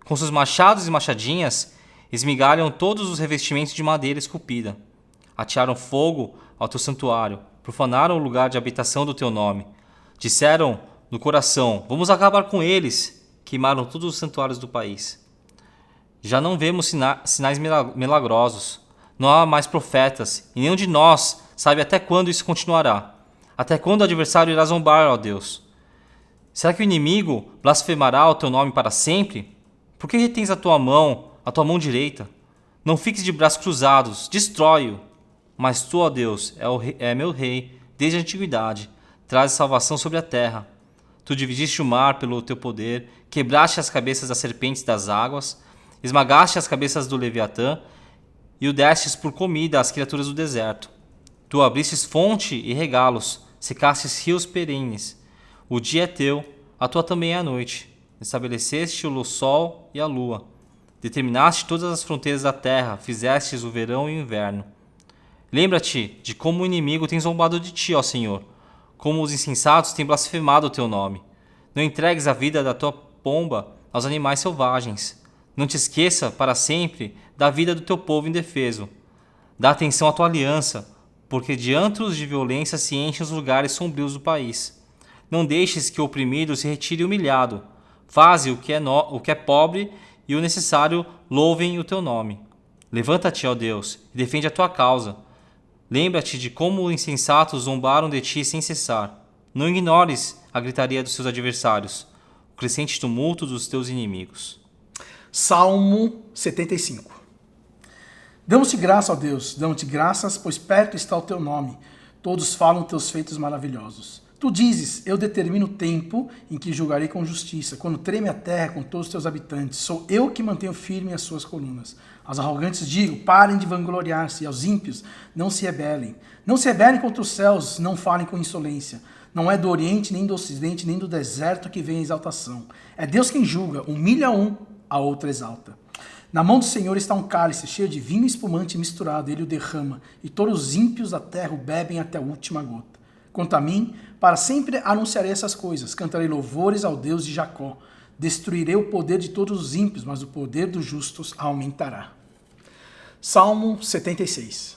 Com seus machados e machadinhas, esmigalham todos os revestimentos de madeira esculpida. Atearam fogo ao teu santuário, profanaram o lugar de habitação do teu nome. Disseram no coração: vamos acabar com eles. Queimaram todos os santuários do país. Já não vemos sinais milagrosos. Não há mais profetas, e nenhum de nós sabe até quando isso continuará. Até quando o adversário irá zombar, ó Deus? Será que o inimigo blasfemará o teu nome para sempre? Por que retens a tua mão direita? Não fiques de braços cruzados, destrói-o. Mas tu, ó Deus, é meu rei, desde a antiguidade. Traz salvação sobre a terra. Tu dividiste o mar pelo teu poder, quebraste as cabeças das serpentes das águas, esmagaste as cabeças do Leviatã e o destes por comida às criaturas do deserto. Tu abristes fonte e regalos, secastes rios perenes. O dia é teu, a tua também é a noite. Estabeleceste o sol e a lua. Determinaste todas as fronteiras da terra, fizestes o verão e o inverno. Lembra-te de como o inimigo tem zombado de ti, ó Senhor, como os insensatos têm blasfemado o teu nome. Não entregues a vida da tua pomba aos animais selvagens. Não te esqueça para sempre da vida do teu povo indefeso. Dá atenção à tua aliança, porque de antros de violência se enchem os lugares sombrios do país. Não deixes que o oprimido se retire humilhado. Faze o que é pobre e o necessário louvem o teu nome. Levanta-te, ó Deus, e defende a tua causa. Lembra-te de como os insensatos zombaram de ti sem cessar. Não ignores a gritaria dos seus adversários, o crescente tumulto dos teus inimigos. Salmo 75. Damos-te graça, ó Deus, damos-te graças, pois perto está o teu nome. Todos falam teus feitos maravilhosos. Tu dizes: eu determino o tempo em que julgarei com justiça, quando treme a terra com todos os teus habitantes. Sou eu que mantenho firme as suas colunas. Aos arrogantes digo: parem de vangloriar-se, e aos ímpios: não se rebelem. Não se rebelem contra os céus, não falem com insolência. Não é do oriente, nem do ocidente, nem do deserto que vem a exaltação. É Deus quem julga, humilha um, a outro exalta. Na mão do Senhor está um cálice cheio de vinho espumante misturado, ele o derrama, e todos os ímpios da terra o bebem até a última gota. Quanto a mim, para sempre anunciarei essas coisas, cantarei louvores ao Deus de Jacó. Destruirei o poder de todos os ímpios, mas o poder dos justos aumentará. Salmo 76.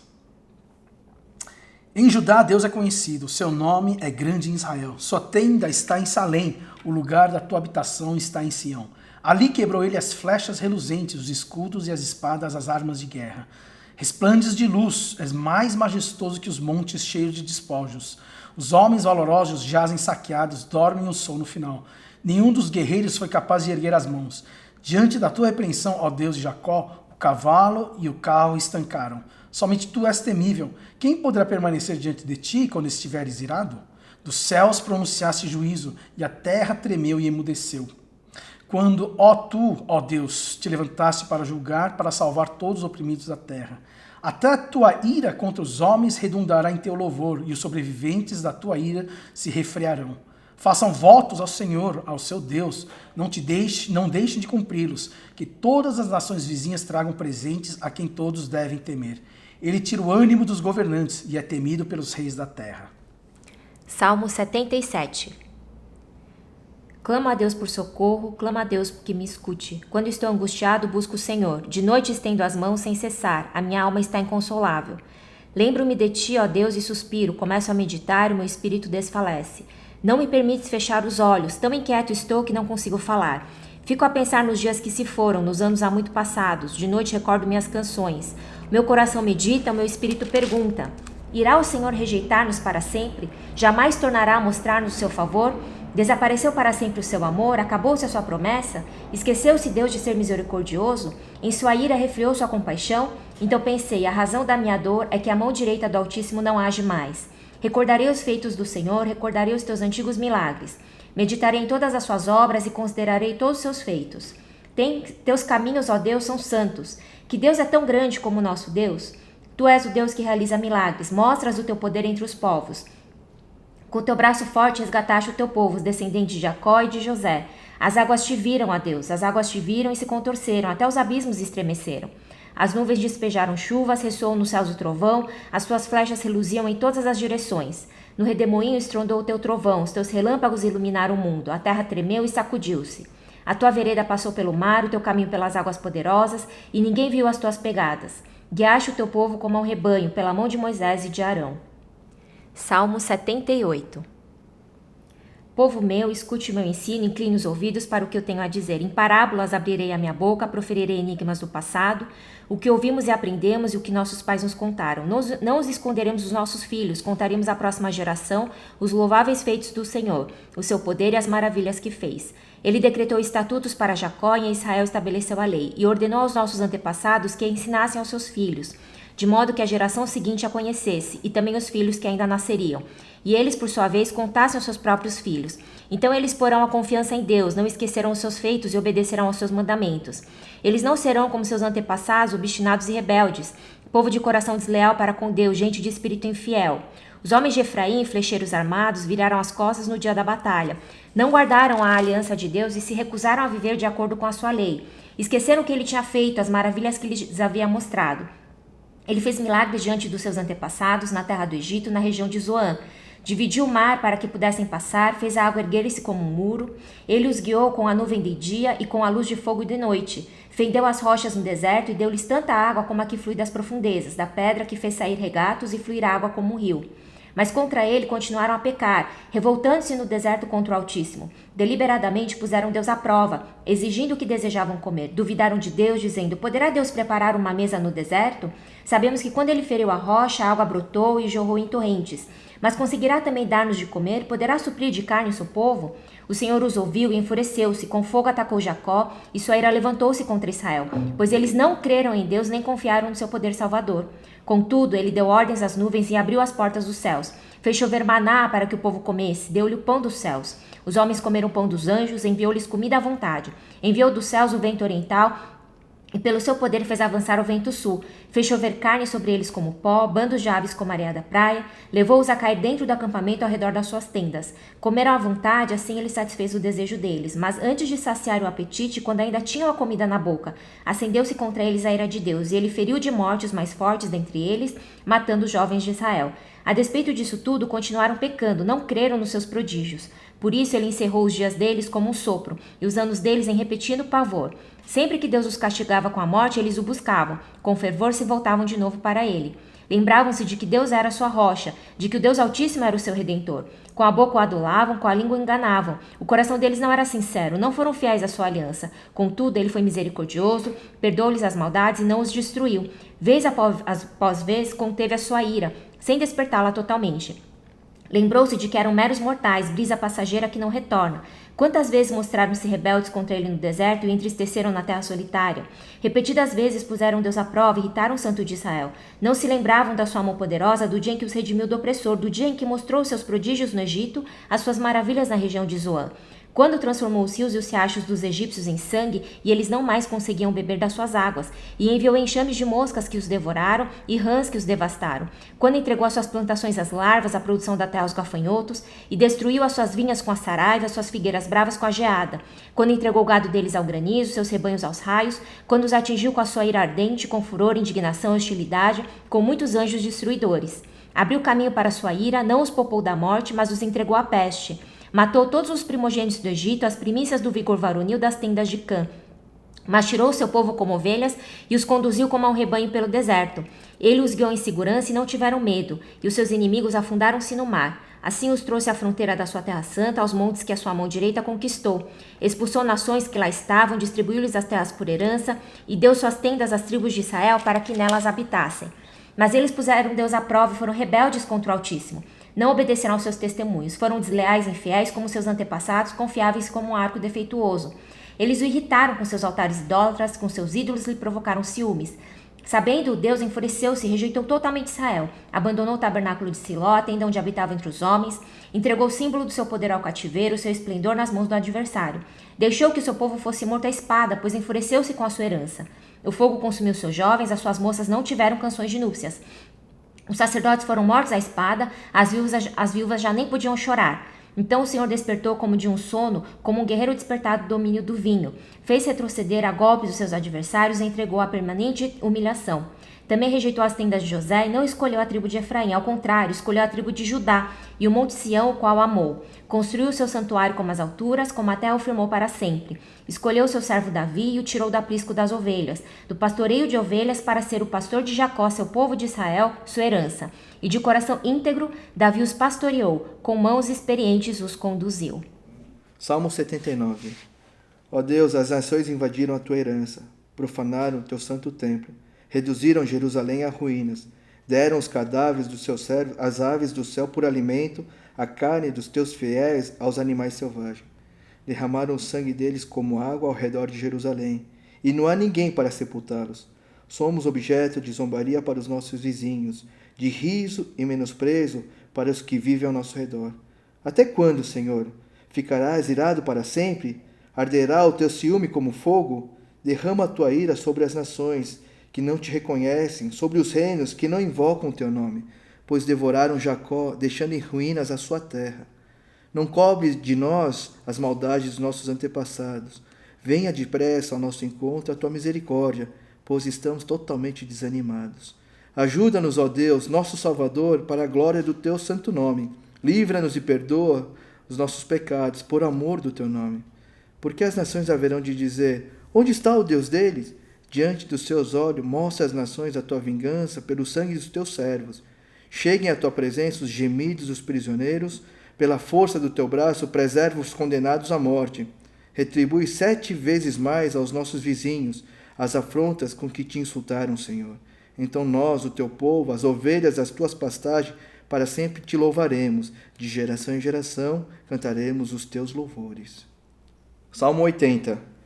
Em Judá Deus é conhecido, seu nome é grande em Israel. Sua tenda está em Salém, o lugar da tua habitação está em Sião. Ali quebrou ele as flechas reluzentes, os escudos e as espadas, as armas de guerra. Resplandes de luz, és mais majestoso que os montes cheios de despojos. Os homens valorosos jazem saqueados, dormem o sono final. Nenhum dos guerreiros foi capaz de erguer as mãos. Diante da tua repreensão, ó Deus de Jacó, o cavalo e o carro estancaram. Somente tu és temível. Quem poderá permanecer diante de ti quando estiveres irado? Dos céus pronunciaste juízo, e a terra tremeu e emudeceu. Quando, ó tu, ó Deus, te levantaste para julgar, para salvar todos os oprimidos da terra. Até a tua ira contra os homens redundará em teu louvor, e os sobreviventes da tua ira se refrearão. Façam votos ao Senhor, ao seu Deus, não deixem de cumpri-los, que todas as nações vizinhas tragam presentes a quem todos devem temer. Ele tira o ânimo dos governantes e é temido pelos reis da terra. Salmo 77. Clamo a Deus por socorro, clamo a Deus que me escute. Quando estou angustiado, busco o Senhor. De noite estendo as mãos sem cessar, a minha alma está inconsolável. Lembro-me de ti, ó Deus, e suspiro. Começo a meditar, o meu espírito desfalece. Não me permites fechar os olhos, tão inquieto estou que não consigo falar. Fico a pensar nos dias que se foram, nos anos há muito passados. De noite recordo minhas canções. Meu coração medita, o meu espírito pergunta: irá o Senhor rejeitar-nos para sempre? Jamais tornará a mostrar-nos o seu favor? Desapareceu para sempre o seu amor? Acabou-se a sua promessa? Esqueceu-se Deus de ser misericordioso? Em sua ira refriou sua compaixão? Então pensei: a razão da minha dor é que a mão direita do Altíssimo não age mais. Recordarei os feitos do Senhor, recordarei os teus antigos milagres. Meditarei em todas as suas obras e considerarei todos os seus feitos. Teus caminhos, ó Deus, são santos. Que Deus é tão grande como o nosso Deus? Tu és o Deus que realiza milagres, mostras o teu poder entre os povos. Com o teu braço forte resgataste o teu povo, os descendentes de Jacó e de José. As águas te viram, ó Deus, as águas te viram e se contorceram, até os abismos estremeceram. As nuvens despejaram chuvas, ressoou nos céus o trovão, as tuas flechas reluziam em todas as direções. No redemoinho estrondou o teu trovão, os teus relâmpagos iluminaram o mundo, a terra tremeu e sacudiu-se. A tua vereda passou pelo mar, o teu caminho pelas águas poderosas, e ninguém viu as tuas pegadas. Guiaste o teu povo como um rebanho, pela mão de Moisés e de Arão. Salmo 78. Povo meu, escute o meu ensino, incline os ouvidos para o que eu tenho a dizer. Em parábolas abrirei a minha boca, proferirei enigmas do passado, o que ouvimos e aprendemos e o que nossos pais nos contaram. Não os esconderemos dos nossos filhos, contaremos à próxima geração os louváveis feitos do Senhor, o seu poder e as maravilhas que fez. Ele decretou estatutos para Jacó e em Israel estabeleceu a lei, e ordenou aos nossos antepassados que a ensinassem aos seus filhos, de modo que a geração seguinte a conhecesse, e também os filhos que ainda nasceriam. E eles, por sua vez, contassem aos seus próprios filhos. Então eles porão a confiança em Deus, não esquecerão os seus feitos e obedecerão aos seus mandamentos. Eles não serão como seus antepassados, obstinados e rebeldes, povo de coração desleal para com Deus, gente de espírito infiel. Os homens de Efraim, flecheiros armados, viraram as costas no dia da batalha. Não guardaram a aliança de Deus e se recusaram a viver de acordo com a sua lei. Esqueceram o que ele tinha feito, as maravilhas que lhes havia mostrado. Ele fez milagres diante dos seus antepassados, na terra do Egito, na região de Zoã. Dividiu o mar para que pudessem passar, fez a água erguer-se como um muro. Ele os guiou com a nuvem de dia e com a luz de fogo de noite. Fendeu as rochas no deserto e deu-lhes tanta água como a que flui das profundezas, da pedra que fez sair regatos e fluir água como um rio. Mas contra ele continuaram a pecar, revoltando-se no deserto contra o Altíssimo. Deliberadamente puseram Deus à prova, exigindo o que desejavam comer. Duvidaram de Deus, dizendo: poderá Deus preparar uma mesa no deserto? Sabemos que quando ele feriu a rocha, a água brotou e jorrou em torrentes. Mas conseguirá também dar-nos de comer? Poderá suprir de carne o seu povo? O Senhor os ouviu e enfureceu-se, com fogo atacou Jacó, e sua ira levantou-se contra Israel, pois eles não creram em Deus nem confiaram no seu poder salvador. Contudo, ele deu ordens às nuvens e abriu as portas dos céus. Fez chover maná para que o povo comesse, deu-lhe o pão dos céus. Os homens comeram o pão dos anjos, enviou-lhes comida à vontade. Enviou dos céus o vento oriental, e pelo seu poder fez avançar o vento sul. Fez chover carne sobre eles como pó, bandos de aves como a areia da praia. Levou-os a cair dentro do acampamento ao redor das suas tendas. Comeram à vontade, assim ele satisfez o desejo deles. Mas antes de saciar o apetite, quando ainda tinham a comida na boca, acendeu-se contra eles a ira de Deus, e ele feriu de morte os mais fortes dentre eles, matando os jovens de Israel. A despeito disso tudo, continuaram pecando, não creram nos seus prodígios. Por isso ele encerrou os dias deles como um sopro, e os anos deles em repetido pavor. Sempre que Deus os castigava com a morte, eles o buscavam. Com fervor se voltavam de novo para ele. Lembravam-se de que Deus era a sua rocha, de que o Deus Altíssimo era o seu Redentor. Com a boca o adulavam, com a língua o enganavam. O coração deles não era sincero, não foram fiéis à sua aliança. Contudo, ele foi misericordioso, perdoou-lhes as maldades e não os destruiu. Vez após vez, conteve a sua ira, sem despertá-la totalmente. Lembrou-se de que eram meros mortais, brisa passageira que não retorna. Quantas vezes mostraram-se rebeldes contra ele no deserto e entristeceram na terra solitária? Repetidas vezes puseram Deus à prova e irritaram o Santo de Israel. Não se lembravam da sua mão poderosa, do dia em que os redimiu do opressor, do dia em que mostrou seus prodígios no Egito, as suas maravilhas na região de Zoã. Quando transformou os rios e os riachos dos egípcios em sangue, e eles não mais conseguiam beber das suas águas, e enviou enxames de moscas que os devoraram e rãs que os devastaram. Quando entregou as suas plantações às larvas, a produção da terra aos gafanhotos, e destruiu as suas vinhas com a saraiva, as suas figueiras bravas com a geada. Quando entregou o gado deles ao granizo, seus rebanhos aos raios, quando os atingiu com a sua ira ardente, com furor, indignação e hostilidade, com muitos anjos destruidores. Abriu caminho para a sua ira, não os poupou da morte, mas os entregou à peste. Matou todos os primogênitos do Egito, as primícias do vigor varonil das tendas de Cã. Mas tirou seu povo como ovelhas e os conduziu como a um rebanho pelo deserto. Ele os guiou em segurança e não tiveram medo, e os seus inimigos afundaram-se no mar. Assim os trouxe à fronteira da sua terra santa, aos montes que a sua mão direita conquistou. Expulsou nações que lá estavam, distribuiu-lhes as terras por herança, e deu suas tendas às tribos de Israel para que nelas habitassem. Mas eles puseram Deus à prova e foram rebeldes contra o Altíssimo. Não obedeceram aos seus testemunhos, foram desleais e infiéis como seus antepassados, confiáveis como um arco defeituoso. Eles o irritaram com seus altares idólatras, com seus ídolos lhe provocaram ciúmes. Sabendo, Deus enfureceu-se e rejeitou totalmente Israel. Abandonou o tabernáculo de Siló, a tenda onde habitava entre os homens, entregou o símbolo do seu poder ao cativeiro, seu esplendor nas mãos do adversário. Deixou que o seu povo fosse morto à espada, pois enfureceu-se com a sua herança. O fogo consumiu seus jovens, as suas moças não tiveram canções de núpcias. Os sacerdotes foram mortos à espada, as viúvas já nem podiam chorar. Então o Senhor despertou como de um sono, como um guerreiro despertado do domínio do vinho. Fez retroceder a golpes os seus adversários e entregou a permanente humilhação. Também rejeitou as tendas de José e não escolheu a tribo de Efraim, ao contrário, escolheu a tribo de Judá e o monte Sião, o qual amou. Construiu o seu santuário como as alturas, como a terra o firmou para sempre. Escolheu o seu servo Davi e o tirou do aprisco das ovelhas, do pastoreio de ovelhas para ser o pastor de Jacó, seu povo de Israel, sua herança. E de coração íntegro, Davi os pastoreou, com mãos experientes os conduziu. Salmo 79. Ó Deus, as nações invadiram a tua herança, profanaram o teu santo templo, reduziram Jerusalém a ruínas, deram os cadáveres dos seus servos às aves do céu por alimento, a carne dos teus fiéis aos animais selvagens. Derramaram o sangue deles como água ao redor de Jerusalém, e não há ninguém para sepultá-los. Somos objeto de zombaria para os nossos vizinhos, de riso e menosprezo para os que vivem ao nosso redor. Até quando, Senhor? Ficarás irado para sempre? Arderá o teu ciúme como fogo? Derrama a tua ira sobre as nações que não te reconhecem, sobre os reinos que não invocam o teu nome, pois devoraram Jacó, deixando em ruínas a sua terra. Não cobre de nós as maldades dos nossos antepassados. Venha depressa ao nosso encontro a tua misericórdia, pois estamos totalmente desanimados. Ajuda-nos, ó Deus, nosso Salvador, para a glória do teu santo nome. Livra-nos e perdoa os nossos pecados, por amor do teu nome. Porque as nações haverão de dizer: onde está o Deus deles? Diante dos seus olhos, mostra às nações a tua vingança pelo sangue dos teus servos. Cheguem à tua presença os gemidos dos prisioneiros, pela força do teu braço, preserva os condenados à morte. Retribui 7 vezes mais aos nossos vizinhos as afrontas com que te insultaram, Senhor. Então nós, o teu povo, as ovelhas das tuas pastagens, para sempre te louvaremos. De geração em geração cantaremos os teus louvores. Salmo 80.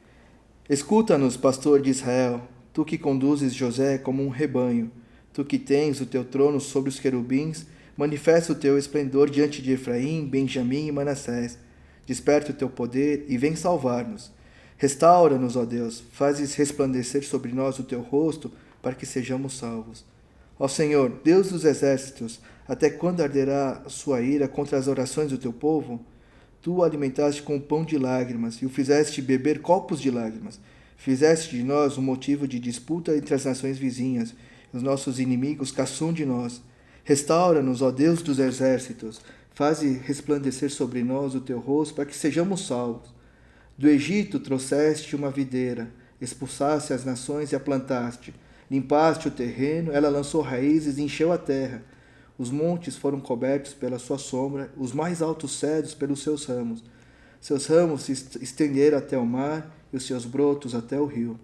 Escuta-nos, pastor de Israel, tu que conduzes José como um rebanho, tu que tens o teu trono sobre os querubins, manifesta o teu esplendor diante de Efraim, Benjamim e Manassés. Desperta o teu poder e vem salvar-nos. Restaura-nos, ó Deus, fazes resplandecer sobre nós o teu rosto, para que sejamos salvos. Ó Senhor, Deus dos exércitos, até quando arderá a sua ira contra as orações do teu povo? Tu o alimentaste com pão de lágrimas e o fizeste beber copos de lágrimas. Fizeste de nós um motivo de disputa entre as nações vizinhas. Os nossos inimigos caçam de nós. Restaura-nos, ó Deus dos exércitos. Faze resplandecer sobre nós o teu rosto, para que sejamos salvos. Do Egito trouxeste uma videira, expulsaste as nações e a plantaste. Limpaste o terreno, ela lançou raízes e encheu a terra. Os montes foram cobertos pela sua sombra, os mais altos cedros pelos seus ramos. Seus ramos se estenderam até o mar e os seus brotos até o rio.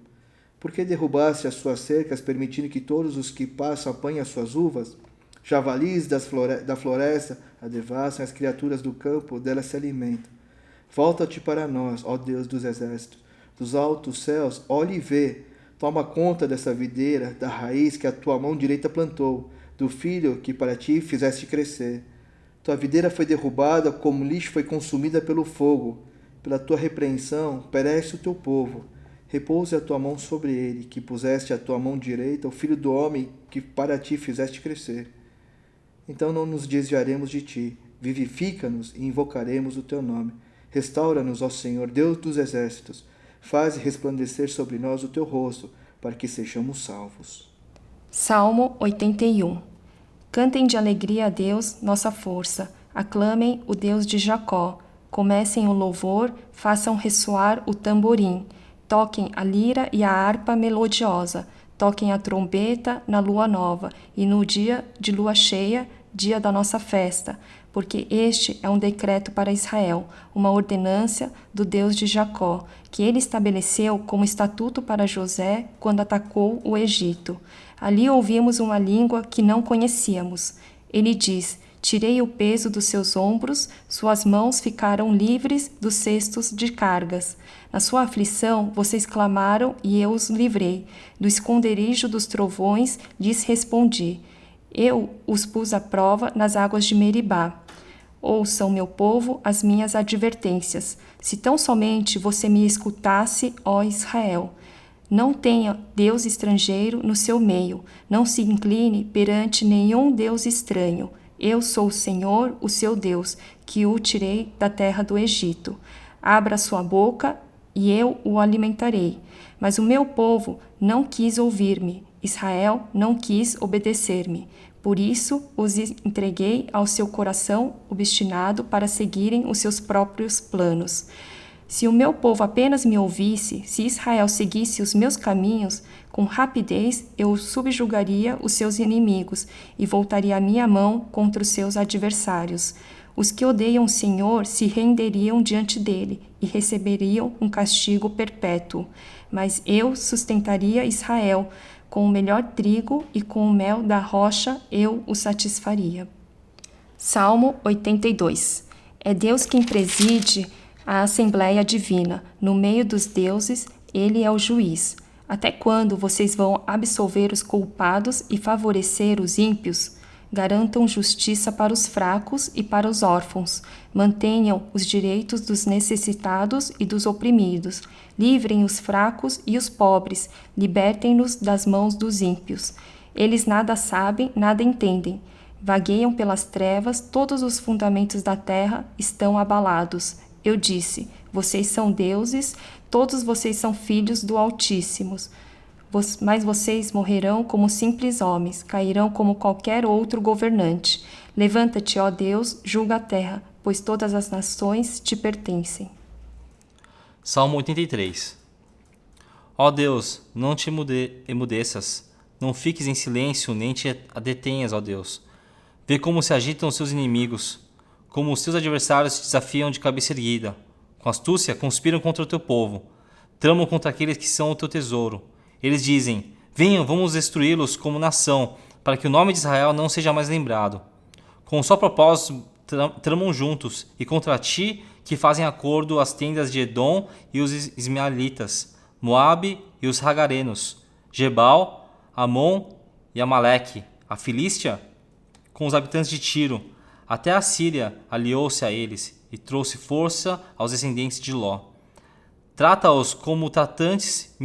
Por que derrubaste as suas cercas, permitindo que todos os que passam apanhem as suas uvas? Javalis da floresta a devassam, as criaturas do campo delas se alimentam. Volta-te para nós, ó Deus dos exércitos, dos altos céus, olhe e vê. Toma conta dessa videira, da raiz que a tua mão direita plantou, do filho que para ti fizeste crescer. Tua videira foi derrubada, como lixo foi consumida pelo fogo. Pela tua repreensão, perece o teu povo. Repouse a tua mão sobre ele, que puseste a tua mão direita, o filho do homem que para ti fizeste crescer. Então não nos desviaremos de ti. Vivifica-nos e invocaremos o teu nome. Restaura-nos, ó Senhor, Deus dos exércitos. Faze resplandecer sobre nós o teu rosto, para que sejamos salvos. Salmo 81. Cantem de alegria a Deus, nossa força. Aclamem o Deus de Jacó. Comecem o louvor, façam ressoar o tamborim. Toquem a lira e a harpa melodiosa. Toquem a trombeta na lua nova e no dia de lua cheia, dia da nossa festa, porque este é um decreto para Israel, uma ordenância do Deus de Jacó, que ele estabeleceu como estatuto para José quando atacou o Egito. Ali ouvimos uma língua que não conhecíamos. Ele diz: tirei o peso dos seus ombros, suas mãos ficaram livres dos cestos de cargas. Na sua aflição, vocês clamaram e eu os livrei. Do esconderijo dos trovões lhes respondi. Eu os pus à prova nas águas de Meribá. Ouçam, meu povo, as minhas advertências. Se tão somente você me escutasse, ó Israel. Não tenha Deus estrangeiro no seu meio. Não se incline perante nenhum Deus estranho. Eu sou o Senhor, o seu Deus, que o tirei da terra do Egito. Abra sua boca e eu o alimentarei. Mas o meu povo não quis ouvir-me. Israel não quis obedecer-me. Por isso os entreguei ao seu coração obstinado para seguirem os seus próprios planos. Se o meu povo apenas me ouvisse, se Israel seguisse os meus caminhos, com rapidez eu subjugaria os seus inimigos e voltaria a minha mão contra os seus adversários. Os que odeiam o Senhor se renderiam diante dele e receberiam um castigo perpétuo. Mas eu sustentaria Israel com o melhor trigo e com o mel da rocha eu o satisfaria. Salmo 82. É Deus quem preside a Assembleia Divina. No meio dos deuses, ele é o juiz. Até quando vocês vão absolver os culpados e favorecer os ímpios? Garantam justiça para os fracos e para os órfãos. Mantenham os direitos dos necessitados e dos oprimidos. Livrem os fracos e os pobres. Libertem-nos das mãos dos ímpios. Eles nada sabem, nada entendem. Vagueiam pelas trevas, todos os fundamentos da terra estão abalados. Eu disse, vocês são deuses, todos vocês são filhos do Altíssimo. Mas vocês morrerão como simples homens, cairão como qualquer outro governante. Levanta-te, ó Deus, julga a terra, pois todas as nações te pertencem. Salmo 83. Ó Deus, não te emudeças, não fiques em silêncio, nem te detenhas, ó Deus. Vê como se agitam os seus inimigos, como os teus adversários te desafiam de cabeça erguida. Com astúcia conspiram contra o teu povo, tramam contra aqueles que são o teu tesouro. Eles dizem, venham, vamos destruí-los como nação, para que o nome de Israel não seja mais lembrado. Com um só propósito tramam juntos, e contra ti que fazem acordo as tendas de Edom e os ismaelitas, Moabe e os hagarenos, Gebal, Amon e Amaleque, a Filístia com os habitantes de Tiro. Até a Síria aliou-se a eles e trouxe força aos descendentes de Ló. Trata-os como tratantes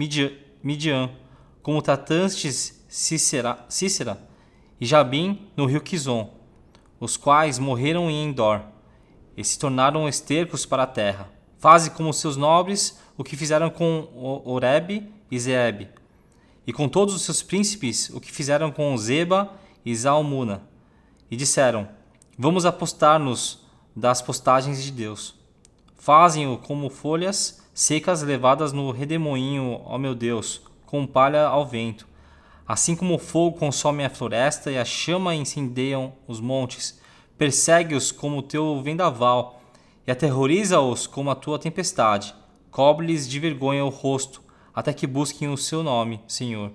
Midian, como tratantes Cícera e Jabim no rio Quizon, os quais morreram em Endor e se tornaram estercos para a terra. Faze como seus nobres o que fizeram com Oreb e Zeeb, e com todos os seus príncipes o que fizeram com Zeba e Zalmuna. E disseram, vamos apostar-nos das postagens de Deus. Fazem-o como folhas secas levadas no redemoinho, ó meu Deus, com palha ao vento. Assim como o fogo consome a floresta e a chama incendeiam os montes, persegue-os como o teu vendaval e aterroriza-os como a tua tempestade. Cobre-lhes de vergonha o rosto, até que busquem o seu nome, Senhor.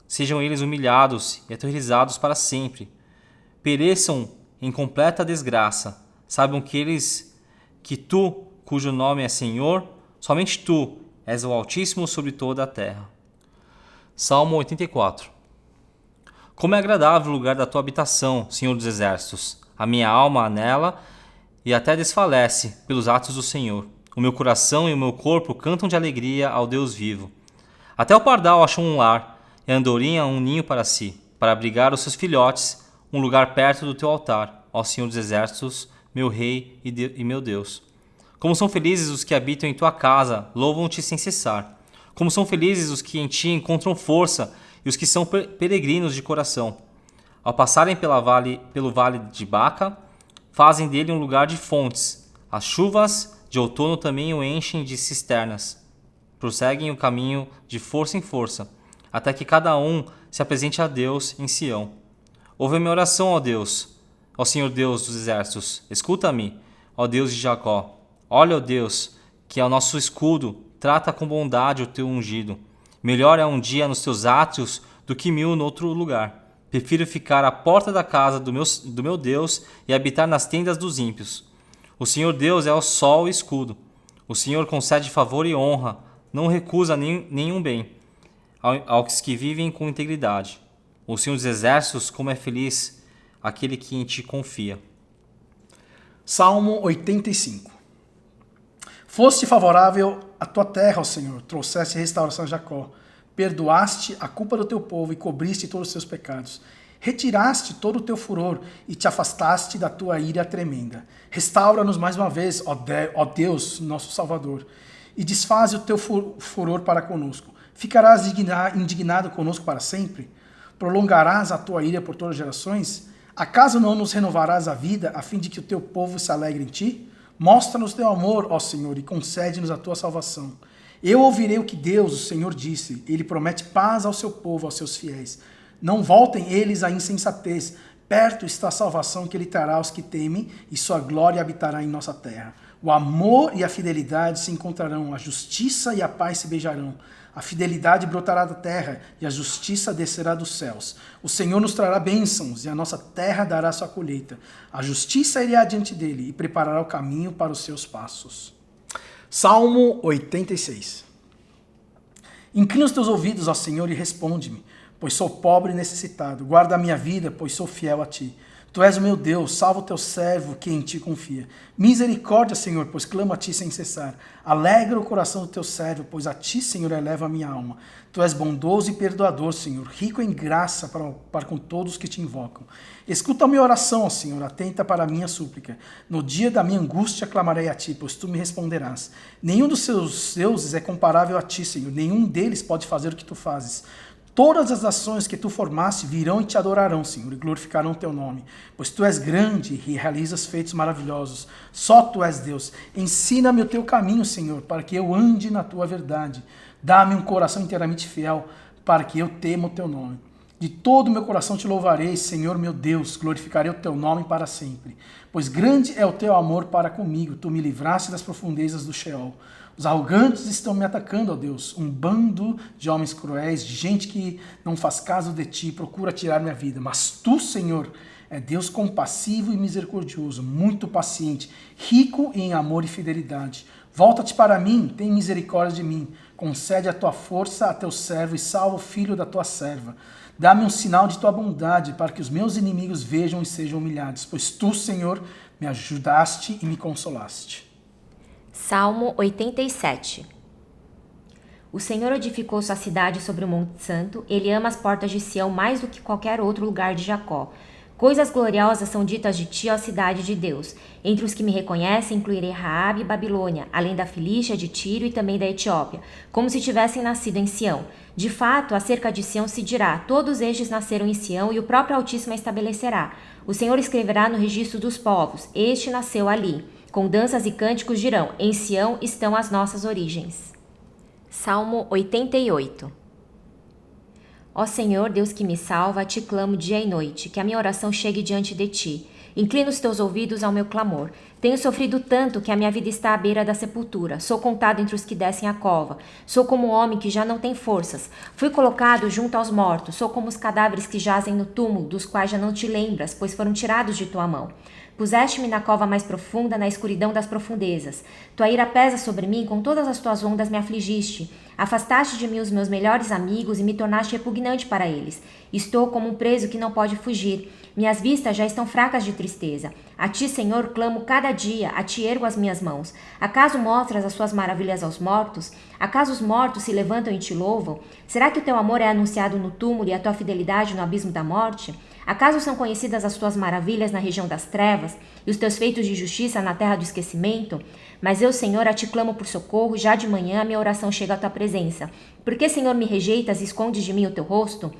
Sejam eles humilhados e aterrorizados para sempre. Pereçam em completa desgraça. Saibam que tu, cujo nome é Senhor, somente tu és o Altíssimo sobre toda a terra. Salmo 84. Como é agradável o lugar da tua habitação, Senhor dos Exércitos. A minha alma anela e até desfalece pelos atos do Senhor. O meu coração e o meu corpo cantam de alegria ao Deus vivo. Até o pardal achou um lar e a andorinha um ninho para si, para abrigar os seus filhotes, um lugar perto do teu altar, ó Senhor dos Exércitos, meu Rei e meu Deus. Como são felizes os que habitam em tua casa, louvam-te sem cessar. Como são felizes os que em ti encontram força e os que são peregrinos de coração. Ao passarem pelo vale de Baca, fazem dele um lugar de fontes. As chuvas de outono também o enchem de cisternas. Prosseguem o caminho de força em força, até que cada um se apresente a Deus em Sião. Ouve a minha oração, ó Deus, ó Senhor Deus dos Exércitos. Escuta-me, ó Deus de Jacó. Olha, ó Deus, que é o nosso escudo, trata com bondade o teu ungido. Melhor é um dia nos teus átrios do que 1000 no outro lugar. Prefiro ficar à porta da casa do meu Deus e habitar nas tendas dos ímpios. O Senhor Deus é o sol e escudo. O Senhor concede favor e honra, não recusa nenhum bem aos que vivem com integridade. O Senhor dos Exércitos, como é feliz aquele que em ti confia. Salmo 85. Foste favorável à tua terra, ó Senhor, trouxeste restauração a Jacó. Perdoaste a culpa do teu povo e cobriste todos os seus pecados. Retiraste todo o teu furor e te afastaste da tua ira tremenda. Restaura-nos mais uma vez, ó Deus, nosso Salvador, e desfaze o teu furor para conosco. Ficarás indignado conosco para sempre? Prolongarás a tua ira por todas as gerações? Acaso não nos renovarás a vida, a fim de que o teu povo se alegre em ti? Mostra-nos teu amor, ó Senhor, e concede-nos a tua salvação. Eu ouvirei o que Deus, o Senhor, disse. Ele promete paz ao seu povo, aos seus fiéis. Não voltem eles à insensatez. Perto está a salvação que ele trará aos que temem, e sua glória habitará em nossa terra. O amor e a fidelidade se encontrarão, a justiça e a paz se beijarão. A fidelidade brotará da terra, e a justiça descerá dos céus. O Senhor nos trará bênçãos, e a nossa terra dará sua colheita. A justiça irá adiante dele, e preparará o caminho para os seus passos. Salmo 86. Inclina os teus ouvidos ao Senhor e responde-me, pois sou pobre e necessitado. Guarda a minha vida, pois sou fiel a ti. Tu és o meu Deus, salva o teu servo que em ti confia. Misericórdia, Senhor, pois clamo a ti sem cessar. Alegra o coração do teu servo, pois a ti, Senhor, eleva a minha alma. Tu és bondoso e perdoador, Senhor, rico em graça para com todos que te invocam. Escuta a minha oração, ó Senhor, atenta para a minha súplica. No dia da minha angústia clamarei a ti, pois tu me responderás. Nenhum dos seus deuses é comparável a ti, Senhor, nenhum deles pode fazer o que tu fazes. Todas as nações que tu formaste virão e te adorarão, Senhor, e glorificarão o teu nome. Pois tu és grande e realizas feitos maravilhosos. Só tu és Deus. Ensina-me o teu caminho, Senhor, para que eu ande na tua verdade. Dá-me um coração inteiramente fiel, para que eu tema o teu nome. De todo o meu coração te louvarei, Senhor meu Deus, glorificarei o teu nome para sempre. Pois grande é o teu amor para comigo, tu me livraste das profundezas do Sheol. Os arrogantes estão me atacando, ó Deus, um bando de homens cruéis, de gente que não faz caso de ti, procura tirar minha vida. Mas tu, Senhor, é Deus compassivo e misericordioso, muito paciente, rico em amor e fidelidade. Volta-te para mim, tem misericórdia de mim, concede a tua força a teu servo e salva o filho da tua serva. Dá-me um sinal de tua bondade, para que os meus inimigos vejam e sejam humilhados, pois tu, Senhor, me ajudaste e me consolaste. Salmo 87. O Senhor edificou sua cidade sobre o Monte Santo, ele ama as portas de Sião mais do que qualquer outro lugar de Jacó. Coisas gloriosas são ditas de ti, ó cidade de Deus. Entre os que me reconhecem, incluirei Raabe e Babilônia, além da Filístia, de Tiro e também da Etiópia, como se tivessem nascido em Sião. De fato, acerca de Sião se dirá, todos estes nasceram em Sião e o próprio Altíssimo a estabelecerá. O Senhor escreverá no registro dos povos, este nasceu ali. Com danças e cânticos dirão, em Sião estão as nossas origens. Salmo 88. Ó Senhor, Deus que me salva, a ti clamo dia e noite, que a minha oração chegue diante de ti. Inclina os teus ouvidos ao meu clamor. Tenho sofrido tanto que a minha vida está à beira da sepultura. Sou contado entre os que descem a cova. Sou como um homem que já não tem forças. Fui colocado junto aos mortos. Sou como os cadáveres que jazem no túmulo, dos quais já não te lembras, pois foram tirados de tua mão. Puseste-me na cova mais profunda, na escuridão das profundezas. Tua ira pesa sobre mim, com todas as tuas ondas me afligiste. Afastaste de mim os meus melhores amigos e me tornaste repugnante para eles. Estou como um preso que não pode fugir. Minhas vistas já estão fracas de tristeza. A ti, Senhor, clamo cada dia, a ti ergo as minhas mãos. Acaso mostras as suas maravilhas aos mortos? Acaso os mortos se levantam e te louvam? Será que o teu amor é anunciado no túmulo e a tua fidelidade no abismo da morte? Acaso são conhecidas as tuas maravilhas na região das trevas e os teus feitos de justiça na terra do esquecimento? Mas eu, Senhor, a ti clamo por socorro, já de manhã a minha oração chega à tua presença. Por que, Senhor, me rejeitas e escondes de mim o teu rosto?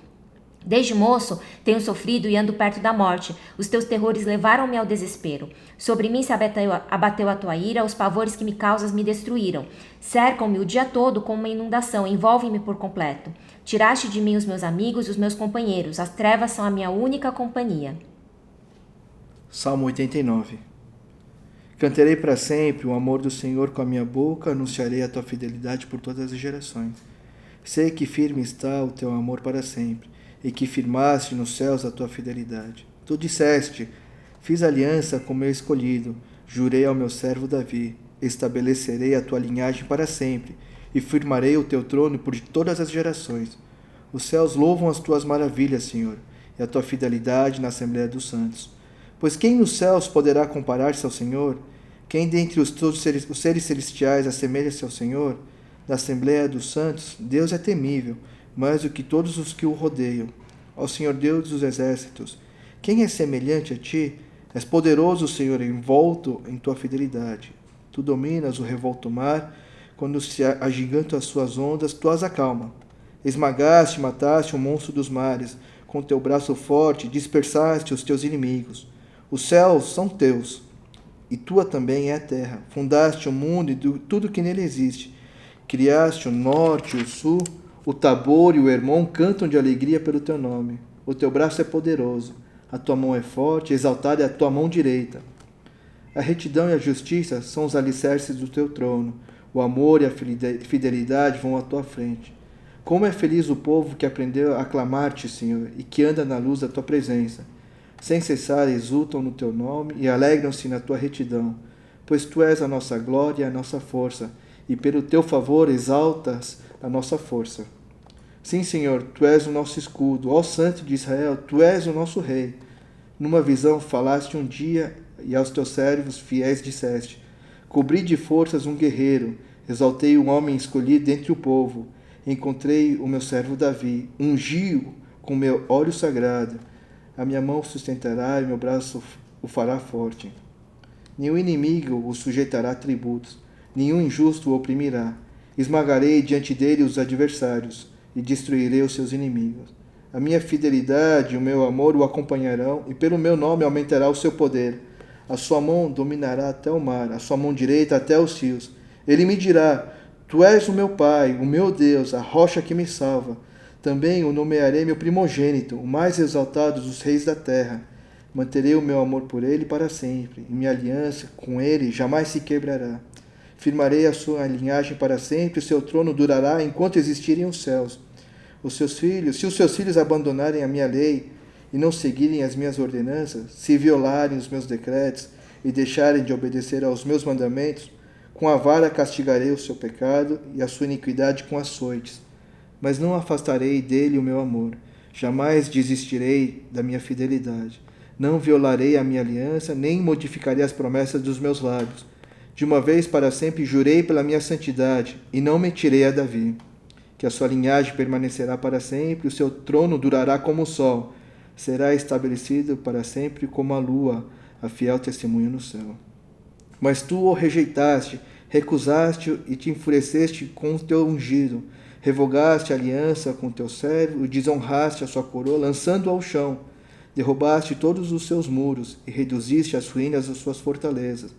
Desde moço tenho sofrido e ando perto da morte. Os teus terrores levaram-me ao desespero. Sobre mim se abateu a tua ira, os pavores que me causas me destruíram. Cercam-me o dia todo como uma inundação, envolvem-me por completo. Tiraste de mim os meus amigos e os meus companheiros. As trevas são a minha única companhia. Salmo 89. Cantarei para sempre o amor do Senhor com a minha boca, anunciarei a tua fidelidade por todas as gerações. Sei que firme está o teu amor para sempre, e que firmaste nos céus a tua fidelidade. Tu disseste, fiz aliança com meu escolhido, jurei ao meu servo Davi, estabelecerei a tua linhagem para sempre, e firmarei o teu trono por todas as gerações. Os céus louvam as tuas maravilhas, Senhor, e a tua fidelidade na Assembleia dos Santos. Pois quem nos céus poderá comparar-se ao Senhor? Quem dentre os seres celestiais assemelha-se ao Senhor? Na Assembleia dos Santos, Deus é temível, mais do que todos os que o rodeiam. Ó Senhor Deus dos exércitos, quem é semelhante a ti? És poderoso, Senhor, envolto em tua fidelidade. Tu dominas o revolto mar, quando se agigantam as suas ondas, tu as acalma. Esmagaste e mataste o monstro dos mares. Com teu braço forte dispersaste os teus inimigos. Os céus são teus, e tua também é a terra. Fundaste o mundo e tudo que nele existe. Criaste o norte e o sul. O Tabor e o Hermon cantam de alegria pelo teu nome. O teu braço é poderoso. A tua mão é forte, exaltada é a tua mão direita. A retidão e a justiça são os alicerces do teu trono. O amor e a fidelidade vão à tua frente. Como é feliz o povo que aprendeu a aclamar-te, Senhor, e que anda na luz da tua presença. Sem cessar exultam no teu nome e alegram-se na tua retidão, pois tu és a nossa glória e a nossa força, e pelo teu favor exaltas a nossa força. Sim, Senhor, tu és o nosso escudo, ó Santo de Israel, tu és o nosso rei. Numa visão falaste um dia e aos teus servos fiéis disseste: cobri de forças um guerreiro, exaltei um homem escolhido dentre o povo. Encontrei o meu servo Davi, ungi-o com meu óleo sagrado. A minha mão o sustentará e meu braço o fará forte. Nenhum inimigo o sujeitará a tributos, nenhum injusto o oprimirá. Esmagarei diante dele os adversários e destruirei os seus inimigos. A minha fidelidade e o meu amor o acompanharão, e pelo meu nome aumentará o seu poder. A sua mão dominará até o mar, a sua mão direita até os rios. Ele me dirá: tu és o meu Pai, o meu Deus, a rocha que me salva. Também o nomearei meu primogênito, o mais exaltado dos reis da terra. Manterei o meu amor por ele para sempre, e minha aliança com ele jamais se quebrará. Firmarei a sua linhagem para sempre, o seu trono durará enquanto existirem os céus. Se os seus filhos abandonarem a minha lei e não seguirem as minhas ordenanças, se violarem os meus decretos e deixarem de obedecer aos meus mandamentos, com a vara castigarei o seu pecado e a sua iniquidade com açoites. Mas não afastarei dele o meu amor. Jamais desistirei da minha fidelidade. Não violarei a minha aliança, nem modificarei as promessas dos meus lábios. De uma vez para sempre jurei pela minha santidade, e não mentirei a Davi. Que a sua linhagem permanecerá para sempre, o seu trono durará como o sol. Será estabelecido para sempre como a lua, a fiel testemunha no céu. Mas tu o rejeitaste, recusaste-o e te enfureceste com o teu ungido. Revogaste a aliança com teu servo e desonraste a sua coroa, lançando-o ao chão. Derrubaste todos os seus muros e reduziste às ruínas as suas fortalezas.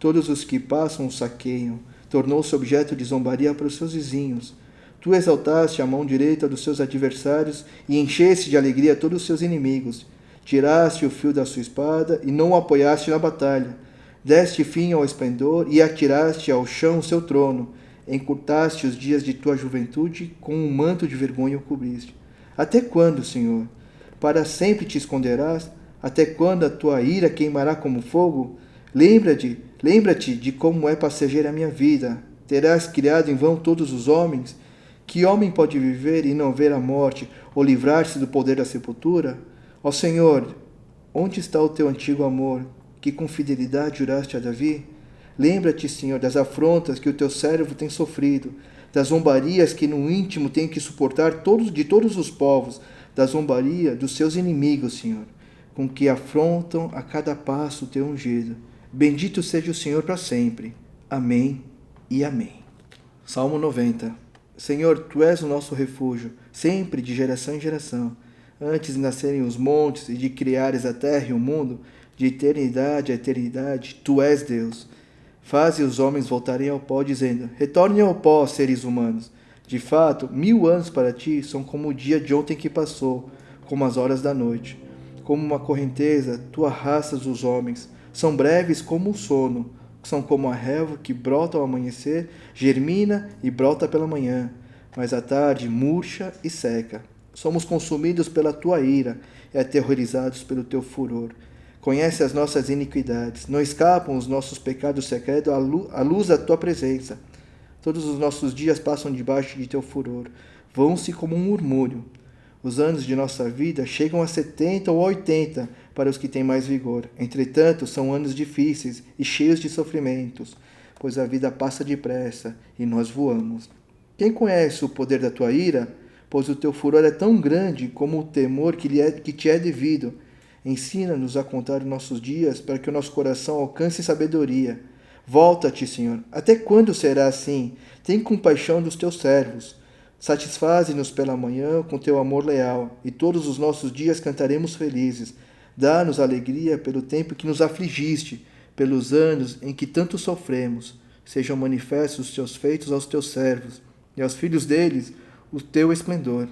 Todos os que passam o saqueiam. Tornou-se objeto de zombaria para os seus vizinhos. Tu exaltaste a mão direita dos seus adversários e encheste de alegria todos os seus inimigos. Tiraste o fio da sua espada e não o apoiaste na batalha. Deste fim ao esplendor e atiraste ao chão o seu trono. Encurtaste os dias de tua juventude, com um manto de vergonha o cobriste. Até quando, Senhor? Para sempre te esconderás? Até quando a tua ira queimará como fogo? Lembra-te de como é passageira a minha vida. Terás criado em vão todos os homens? Que homem pode viver e não ver a morte, ou livrar-se do poder da sepultura? Ó Senhor, onde está o teu antigo amor, que com fidelidade juraste a Davi? Lembra-te, Senhor, das afrontas que o teu servo tem sofrido, das zombarias que no íntimo tem que suportar de todos os povos, da zombaria dos seus inimigos, Senhor, com que afrontam a cada passo o teu ungido. Bendito seja o Senhor para sempre. Amém e amém. Salmo 90. Senhor, tu és o nosso refúgio, sempre de geração em geração. Antes de nascerem os montes e de criares a terra e o mundo, de eternidade a eternidade, tu és Deus. Faze os homens voltarem ao pó, dizendo: retornem ao pó, seres humanos. De fato, 1000 anos para ti são como o dia de ontem que passou, como as horas da noite. Como uma correnteza, tu arrastas os homens. São breves como o sono. São como a relva que brota ao amanhecer, germina e brota pela manhã, mas à tarde murcha e seca. Somos consumidos pela tua ira e aterrorizados pelo teu furor. Conhece as nossas iniquidades, não escapam os nossos pecados secretos à luz da tua presença. Todos os nossos dias passam debaixo de teu furor, vão-se como um murmúrio. Os anos de nossa vida chegam a 70 ou 80 para os que têm mais vigor. Entretanto, são anos difíceis e cheios de sofrimentos, pois a vida passa depressa e nós voamos. Quem conhece o poder da tua ira? Pois o teu furor é tão grande como o temor que te é devido. Ensina-nos a contar os nossos dias para que o nosso coração alcance sabedoria. Volta-te, Senhor. Até quando será assim? Tem compaixão dos teus servos. Satisfaze-nos pela manhã com teu amor leal, e todos os nossos dias cantaremos felizes. Dá-nos alegria pelo tempo que nos afligiste, pelos anos em que tanto sofremos. Sejam manifestos os teus feitos aos teus servos, e aos filhos deles o teu esplendor.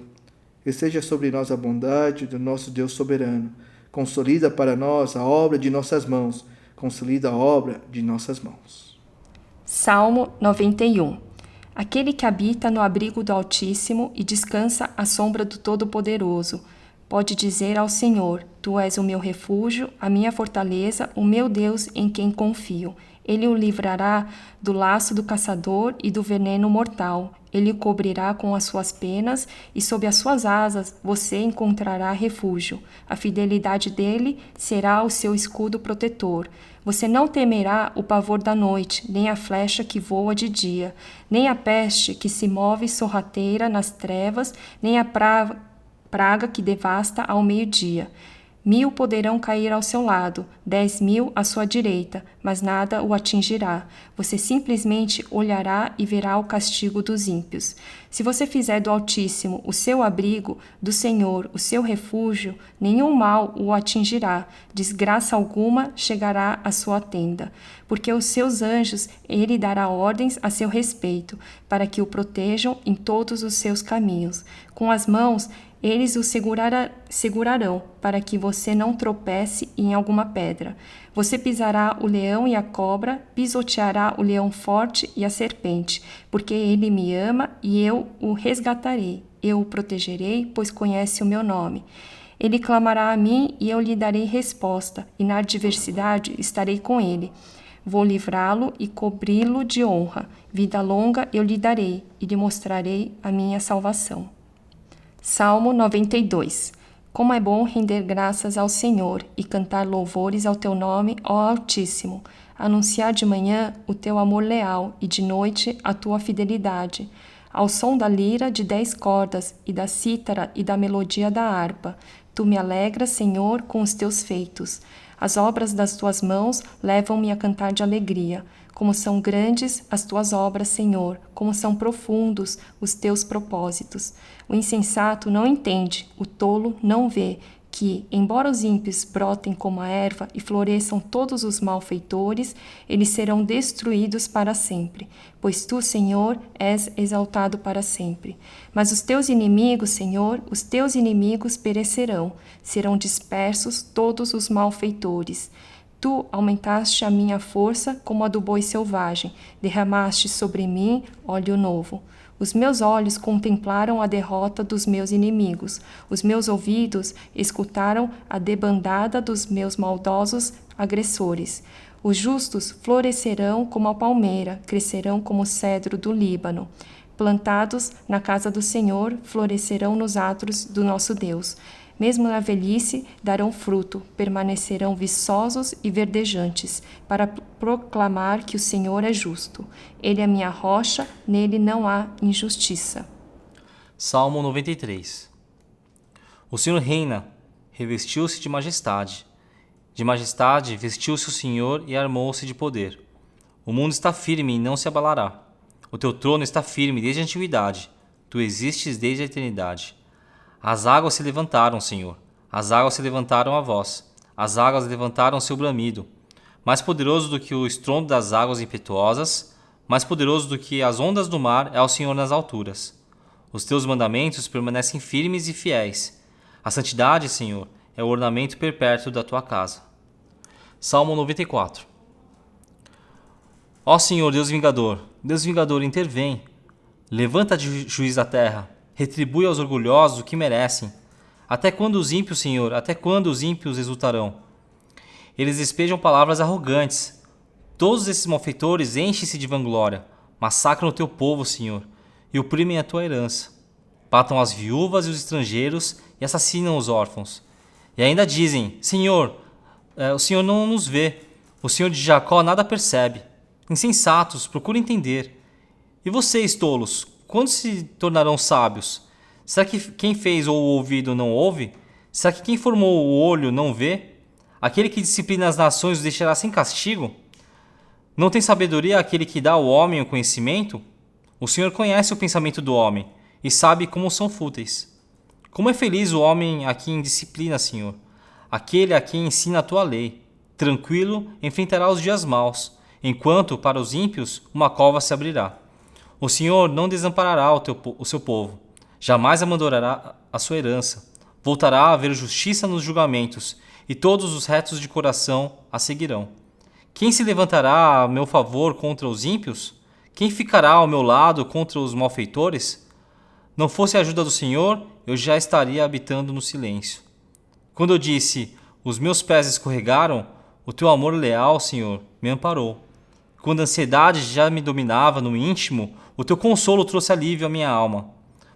E seja sobre nós a bondade do nosso Deus soberano. Consolida para nós a obra de nossas mãos. Consolida a obra de nossas mãos. Salmo 91. Aquele que habita no abrigo do Altíssimo e descansa à sombra do Todo-Poderoso, pode dizer ao Senhor: Tu és o meu refúgio, a minha fortaleza, o meu Deus em quem confio. Ele o livrará do laço do caçador e do veneno mortal. Ele o cobrirá com as suas penas e sob as suas asas você encontrará refúgio. A fidelidade dele será o seu escudo protetor. Você não temerá o pavor da noite, nem a flecha que voa de dia, nem a peste que se move sorrateira nas trevas, nem a praga que devasta ao meio-dia. 1.000 poderão cair ao seu lado, 10.000 à sua direita, mas nada o atingirá. Você simplesmente olhará e verá o castigo dos ímpios. Se você fizer do Altíssimo o seu abrigo, do Senhor o seu refúgio, nenhum mal o atingirá, desgraça alguma chegará à sua tenda. Porque os seus anjos ele dará ordens a seu respeito, para que o protejam em todos os seus caminhos. Com as mãos eles o segurarão, para que você não tropece em alguma pedra. Você pisará o leão e a cobra, pisoteará o leão forte e a serpente, porque ele me ama e eu o resgatarei. Eu o protegerei, pois conhece o meu nome. Ele clamará a mim e eu lhe darei resposta, e na adversidade estarei com ele. Vou livrá-lo e cobri-lo de honra. Vida longa eu lhe darei e lhe mostrarei a minha salvação. Salmo 92. Como é bom render graças ao Senhor e cantar louvores ao teu nome, ó Altíssimo. Anunciar de manhã o teu amor leal e de noite a tua fidelidade. Ao som da lira de 10 cordas e da cítara e da melodia da harpa. Tu me alegras, Senhor, com os teus feitos. As obras das tuas mãos levam-me a cantar de alegria. Como são grandes as tuas obras, Senhor, como são profundos os teus propósitos. O insensato não entende, o tolo não vê, que, embora os ímpios brotem como a erva e floresçam todos os malfeitores, eles serão destruídos para sempre. Pois tu, Senhor, és exaltado para sempre. Mas os teus inimigos, Senhor, os teus inimigos perecerão, serão dispersos todos os malfeitores. Tu aumentaste a minha força como a do boi selvagem, derramaste sobre mim óleo novo. Os meus olhos contemplaram a derrota dos meus inimigos, os meus ouvidos escutaram a debandada dos meus maldosos agressores. Os justos florescerão como a palmeira, crescerão como o cedro do Líbano. Plantados na casa do Senhor, florescerão nos atos do nosso Deus. Mesmo na velhice darão fruto, permanecerão viçosos e verdejantes, para proclamar que o Senhor é justo. Ele é minha rocha, nele não há injustiça. Salmo 93. O Senhor reina, revestiu-se de majestade. De majestade vestiu-se o Senhor e armou-se de poder. O mundo está firme e não se abalará. O teu trono está firme desde a antiguidade. Tu existes desde a eternidade. As águas se levantaram, Senhor. As águas se levantaram a vós. As águas levantaram seu bramido. Mais poderoso do que o estrondo das águas impetuosas, mais poderoso do que as ondas do mar é o Senhor nas alturas. Os teus mandamentos permanecem firmes e fiéis. A santidade, Senhor, é o ornamento perpétuo da tua casa. Salmo 94. Ó Senhor, Deus Vingador, intervém. Levanta de juiz da terra. Retribui aos orgulhosos o que merecem. Até quando os ímpios, Senhor, até quando os ímpios exultarão? Eles despejam palavras arrogantes. Todos esses malfeitores enchem-se de vanglória, massacram o teu povo, Senhor, e oprimem a tua herança. Matam as viúvas e os estrangeiros e assassinam os órfãos. E ainda dizem, Senhor, o Senhor não nos vê. O Senhor de Jacó nada percebe. Insensatos, procura entender. E vocês, tolos, quando se tornarão sábios? Será que quem fez o ouvido não ouve? Será que quem formou o olho não vê? Aquele que disciplina as nações os deixará sem castigo? Não tem sabedoria aquele que dá ao homem o conhecimento? O Senhor conhece o pensamento do homem, e sabe como são fúteis. Como é feliz o homem a quem disciplina, Senhor, aquele a quem ensina a tua lei. Tranquilo enfrentará os dias maus, enquanto para os ímpios uma cova se abrirá. O Senhor não desamparará o seu povo, jamais abandonará a sua herança. Voltará a haver justiça nos julgamentos, e todos os retos de coração a seguirão. Quem se levantará a meu favor contra os ímpios? Quem ficará ao meu lado contra os malfeitores? Não fosse a ajuda do Senhor, eu já estaria habitando no silêncio. Quando eu disse, os meus pés escorregaram, o teu amor leal, Senhor, me amparou. Quando a ansiedade já me dominava no íntimo, o teu consolo trouxe alívio à minha alma.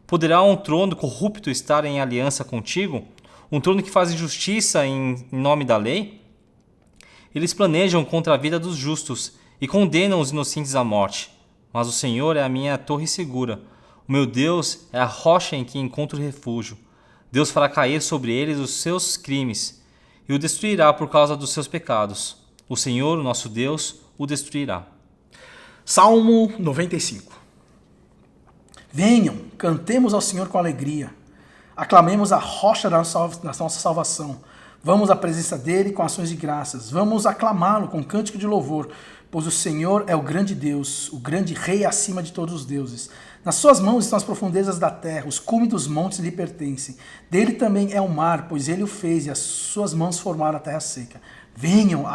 Poderá um trono corrupto estar em aliança contigo? Um trono que faz injustiça em nome da lei? Eles planejam contra a vida dos justos e condenam os inocentes à morte. Mas o Senhor é a minha torre segura. O meu Deus é a rocha em que encontro refúgio. Deus fará cair sobre eles os seus crimes e o destruirá por causa dos seus pecados. O Senhor, o nosso Deus, o destruirá. Salmo 95. Venham, cantemos ao Senhor com alegria. Aclamemos a rocha da nossa salvação. Vamos à presença dele com ações de graças. Vamos aclamá-lo com cântico de louvor, pois o Senhor é o grande Deus, o grande Rei acima de todos os deuses. Nas suas mãos estão as profundezas da terra, os cumes dos montes lhe pertencem. Dele também é o mar, pois ele o fez, e as suas mãos formaram a terra seca. Venham,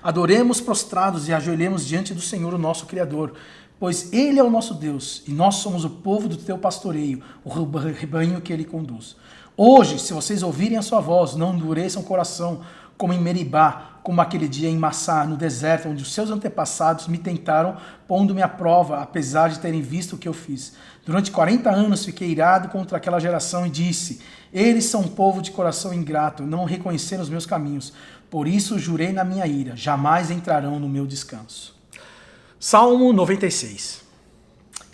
adoremos prostrados e ajoelhemos diante do Senhor, o nosso Criador, pois ele é o nosso Deus, e nós somos o povo do teu pastoreio, o rebanho que ele conduz. Hoje, se vocês ouvirem a sua voz, não endureçam o coração, como em Meribá, como aquele dia em Massá, no deserto, onde os seus antepassados me tentaram, pondo-me à prova, apesar de terem visto o que eu fiz. Durante 40 anos fiquei irado contra aquela geração e disse, eles são um povo de coração ingrato, não reconheceram os meus caminhos. Por isso jurei na minha ira, jamais entrarão no meu descanso. Salmo 96.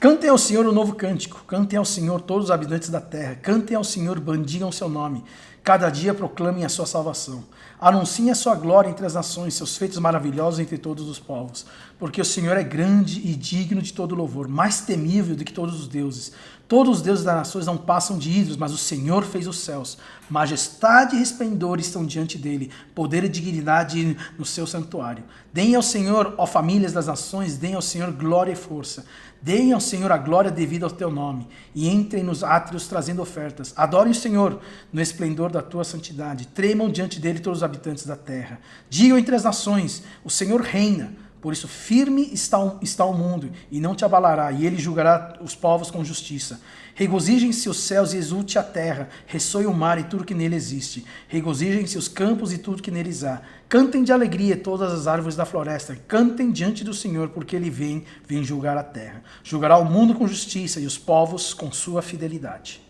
Cantem ao Senhor um novo cântico, cantem ao Senhor todos os habitantes da terra, cantem ao Senhor, bendigam o seu nome, cada dia proclamem a sua salvação. Anunciem a sua glória entre as nações, seus feitos maravilhosos entre todos os povos, porque o Senhor é grande e digno de todo louvor, mais temível do que todos os deuses. Todos os deuses das nações não passam de ídolos, mas o Senhor fez os céus. Majestade e resplendor estão diante dele, poder e dignidade no seu santuário. Deem ao Senhor, ó famílias das nações, deem ao Senhor glória e força. Deem ao Senhor a glória devida ao teu nome, e entrem nos átrios trazendo ofertas. Adorem o Senhor no esplendor da tua santidade. Tremam diante dele todos os habitantes da terra. Digam entre as nações, o Senhor reina. Por isso firme está o mundo, e não te abalará, e ele julgará os povos com justiça. Regozijem-se os céus e exulte a terra, ressoe o mar e tudo que nele existe. Regozijem-se os campos e tudo que neles há. Cantem de alegria todas as árvores da floresta, cantem diante do Senhor, porque ele vem julgar a terra. Julgará o mundo com justiça e os povos com sua fidelidade.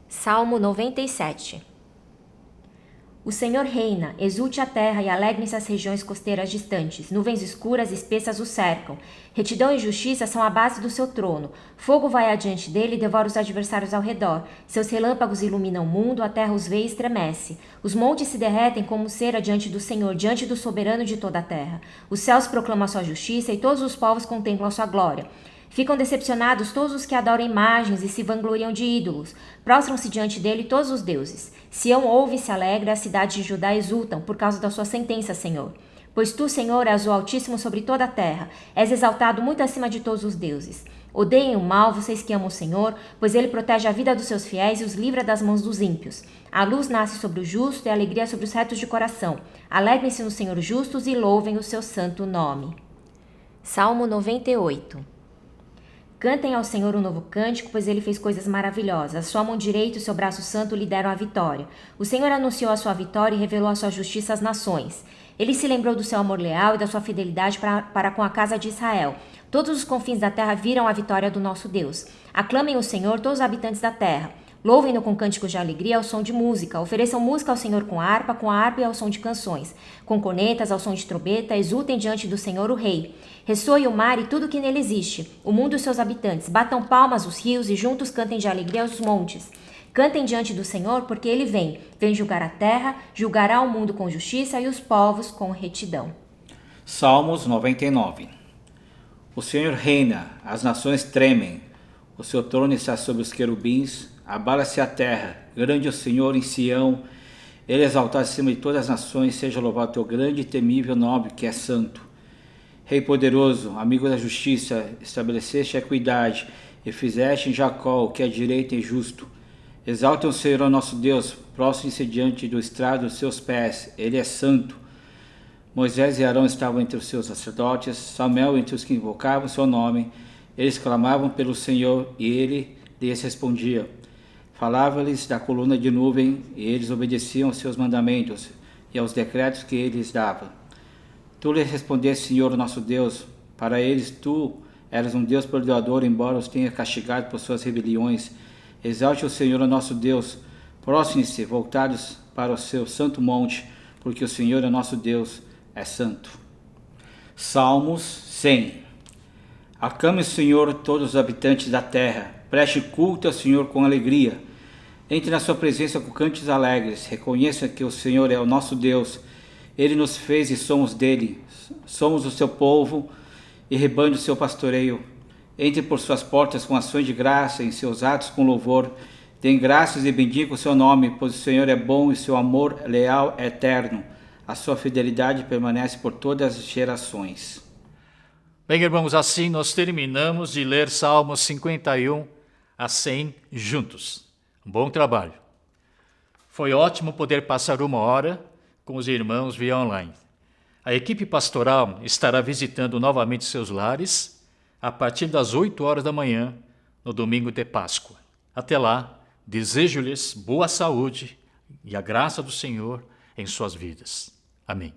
Salmo 97. O Senhor reina, exulte a terra e alegrem-se as regiões costeiras distantes. Nuvens escuras e espessas o cercam. Retidão e justiça são a base do seu trono. Fogo vai adiante dele e devora os adversários ao redor. Seus relâmpagos iluminam o mundo, a terra os vê e estremece. Os montes se derretem como cera diante do Senhor, diante do soberano de toda a terra. Os céus proclamam a sua justiça e todos os povos contemplam a sua glória. Ficam decepcionados todos os que adoram imagens e se vangloriam de ídolos. Prostram-se diante dele todos os deuses. Sião ouve e se alegra, a cidade de Judá exultam por causa da sua sentença, Senhor. Pois tu, Senhor, és o Altíssimo sobre toda a terra. És exaltado muito acima de todos os deuses. Odeiem o mal, vocês que amam o Senhor, pois ele protege a vida dos seus fiéis e os livra das mãos dos ímpios. A luz nasce sobre o justo e a alegria sobre os retos de coração. Alegrem-se no Senhor justos e louvem o seu santo nome. Salmo 98. Cantem ao Senhor um novo cântico, pois ele fez coisas maravilhosas. A sua mão direita e o seu braço santo lhe deram a vitória. O Senhor anunciou a sua vitória e revelou a sua justiça às nações. Ele se lembrou do seu amor leal e da sua fidelidade para com a casa de Israel. Todos os confins da terra viram a vitória do nosso Deus. Aclamem o Senhor, todos os habitantes da terra. Louvem-no com cânticos de alegria ao som de música. Ofereçam música ao Senhor com a harpa e ao som de canções. Com cornetas, ao som de trombeta, exultem diante do Senhor o Rei. Ressoe o mar e tudo que nele existe, o mundo e seus habitantes. Batam palmas os rios e juntos cantem de alegria os montes. Cantem diante do Senhor, porque ele vem julgar a terra, julgará o mundo com justiça e os povos com retidão. Salmos 99. O Senhor reina, as nações tremem. O seu trono está sobre os querubins. Abala-se a terra. Grande é o Senhor em Sião. Ele é exaltado acima de todas as nações. Seja louvado teu grande e temível nome, que é santo. Rei poderoso, amigo da justiça, estabeleceste a equidade e fizeste em Jacó o que é direito e justo. Exaltem o Senhor nosso Deus, prostrem-se diante do estrado dos seus pés. Ele é santo. Moisés e Arão estavam entre os seus sacerdotes, Samuel entre os que invocavam seu nome. Eles clamavam pelo Senhor e ele lhes respondia. Falava-lhes da coluna de nuvem e eles obedeciam aos seus mandamentos e aos decretos que ele lhes dava. Tu lhes respondeste, Senhor nosso Deus, para eles tu eras um Deus perdoador, embora os tenha castigado por suas rebeliões. Exalte o Senhor nosso Deus, prostrem-se voltados para o seu santo monte, porque o Senhor nosso Deus é santo. Salmos 100. Aclame o Senhor todos os habitantes da terra, preste culto ao Senhor com alegria. Entre na sua presença com cantos alegres, reconheça que o Senhor é o nosso Deus. Ele nos fez e somos dele, somos o seu povo e rebanho do seu pastoreio. Entre por suas portas com ações de graça, em seus atos com louvor. Dêem graças e bendiga o seu nome, pois o Senhor é bom e seu amor leal é eterno. A sua fidelidade permanece por todas as gerações. Bem, irmãos, assim nós terminamos de ler Salmos 51 a 100 juntos. Um bom trabalho. Foi ótimo poder passar uma hora com os irmãos via online. A equipe pastoral estará visitando novamente seus lares a partir das 8 horas da manhã, no domingo de Páscoa. Até lá, desejo-lhes boa saúde e a graça do Senhor em suas vidas. Amém.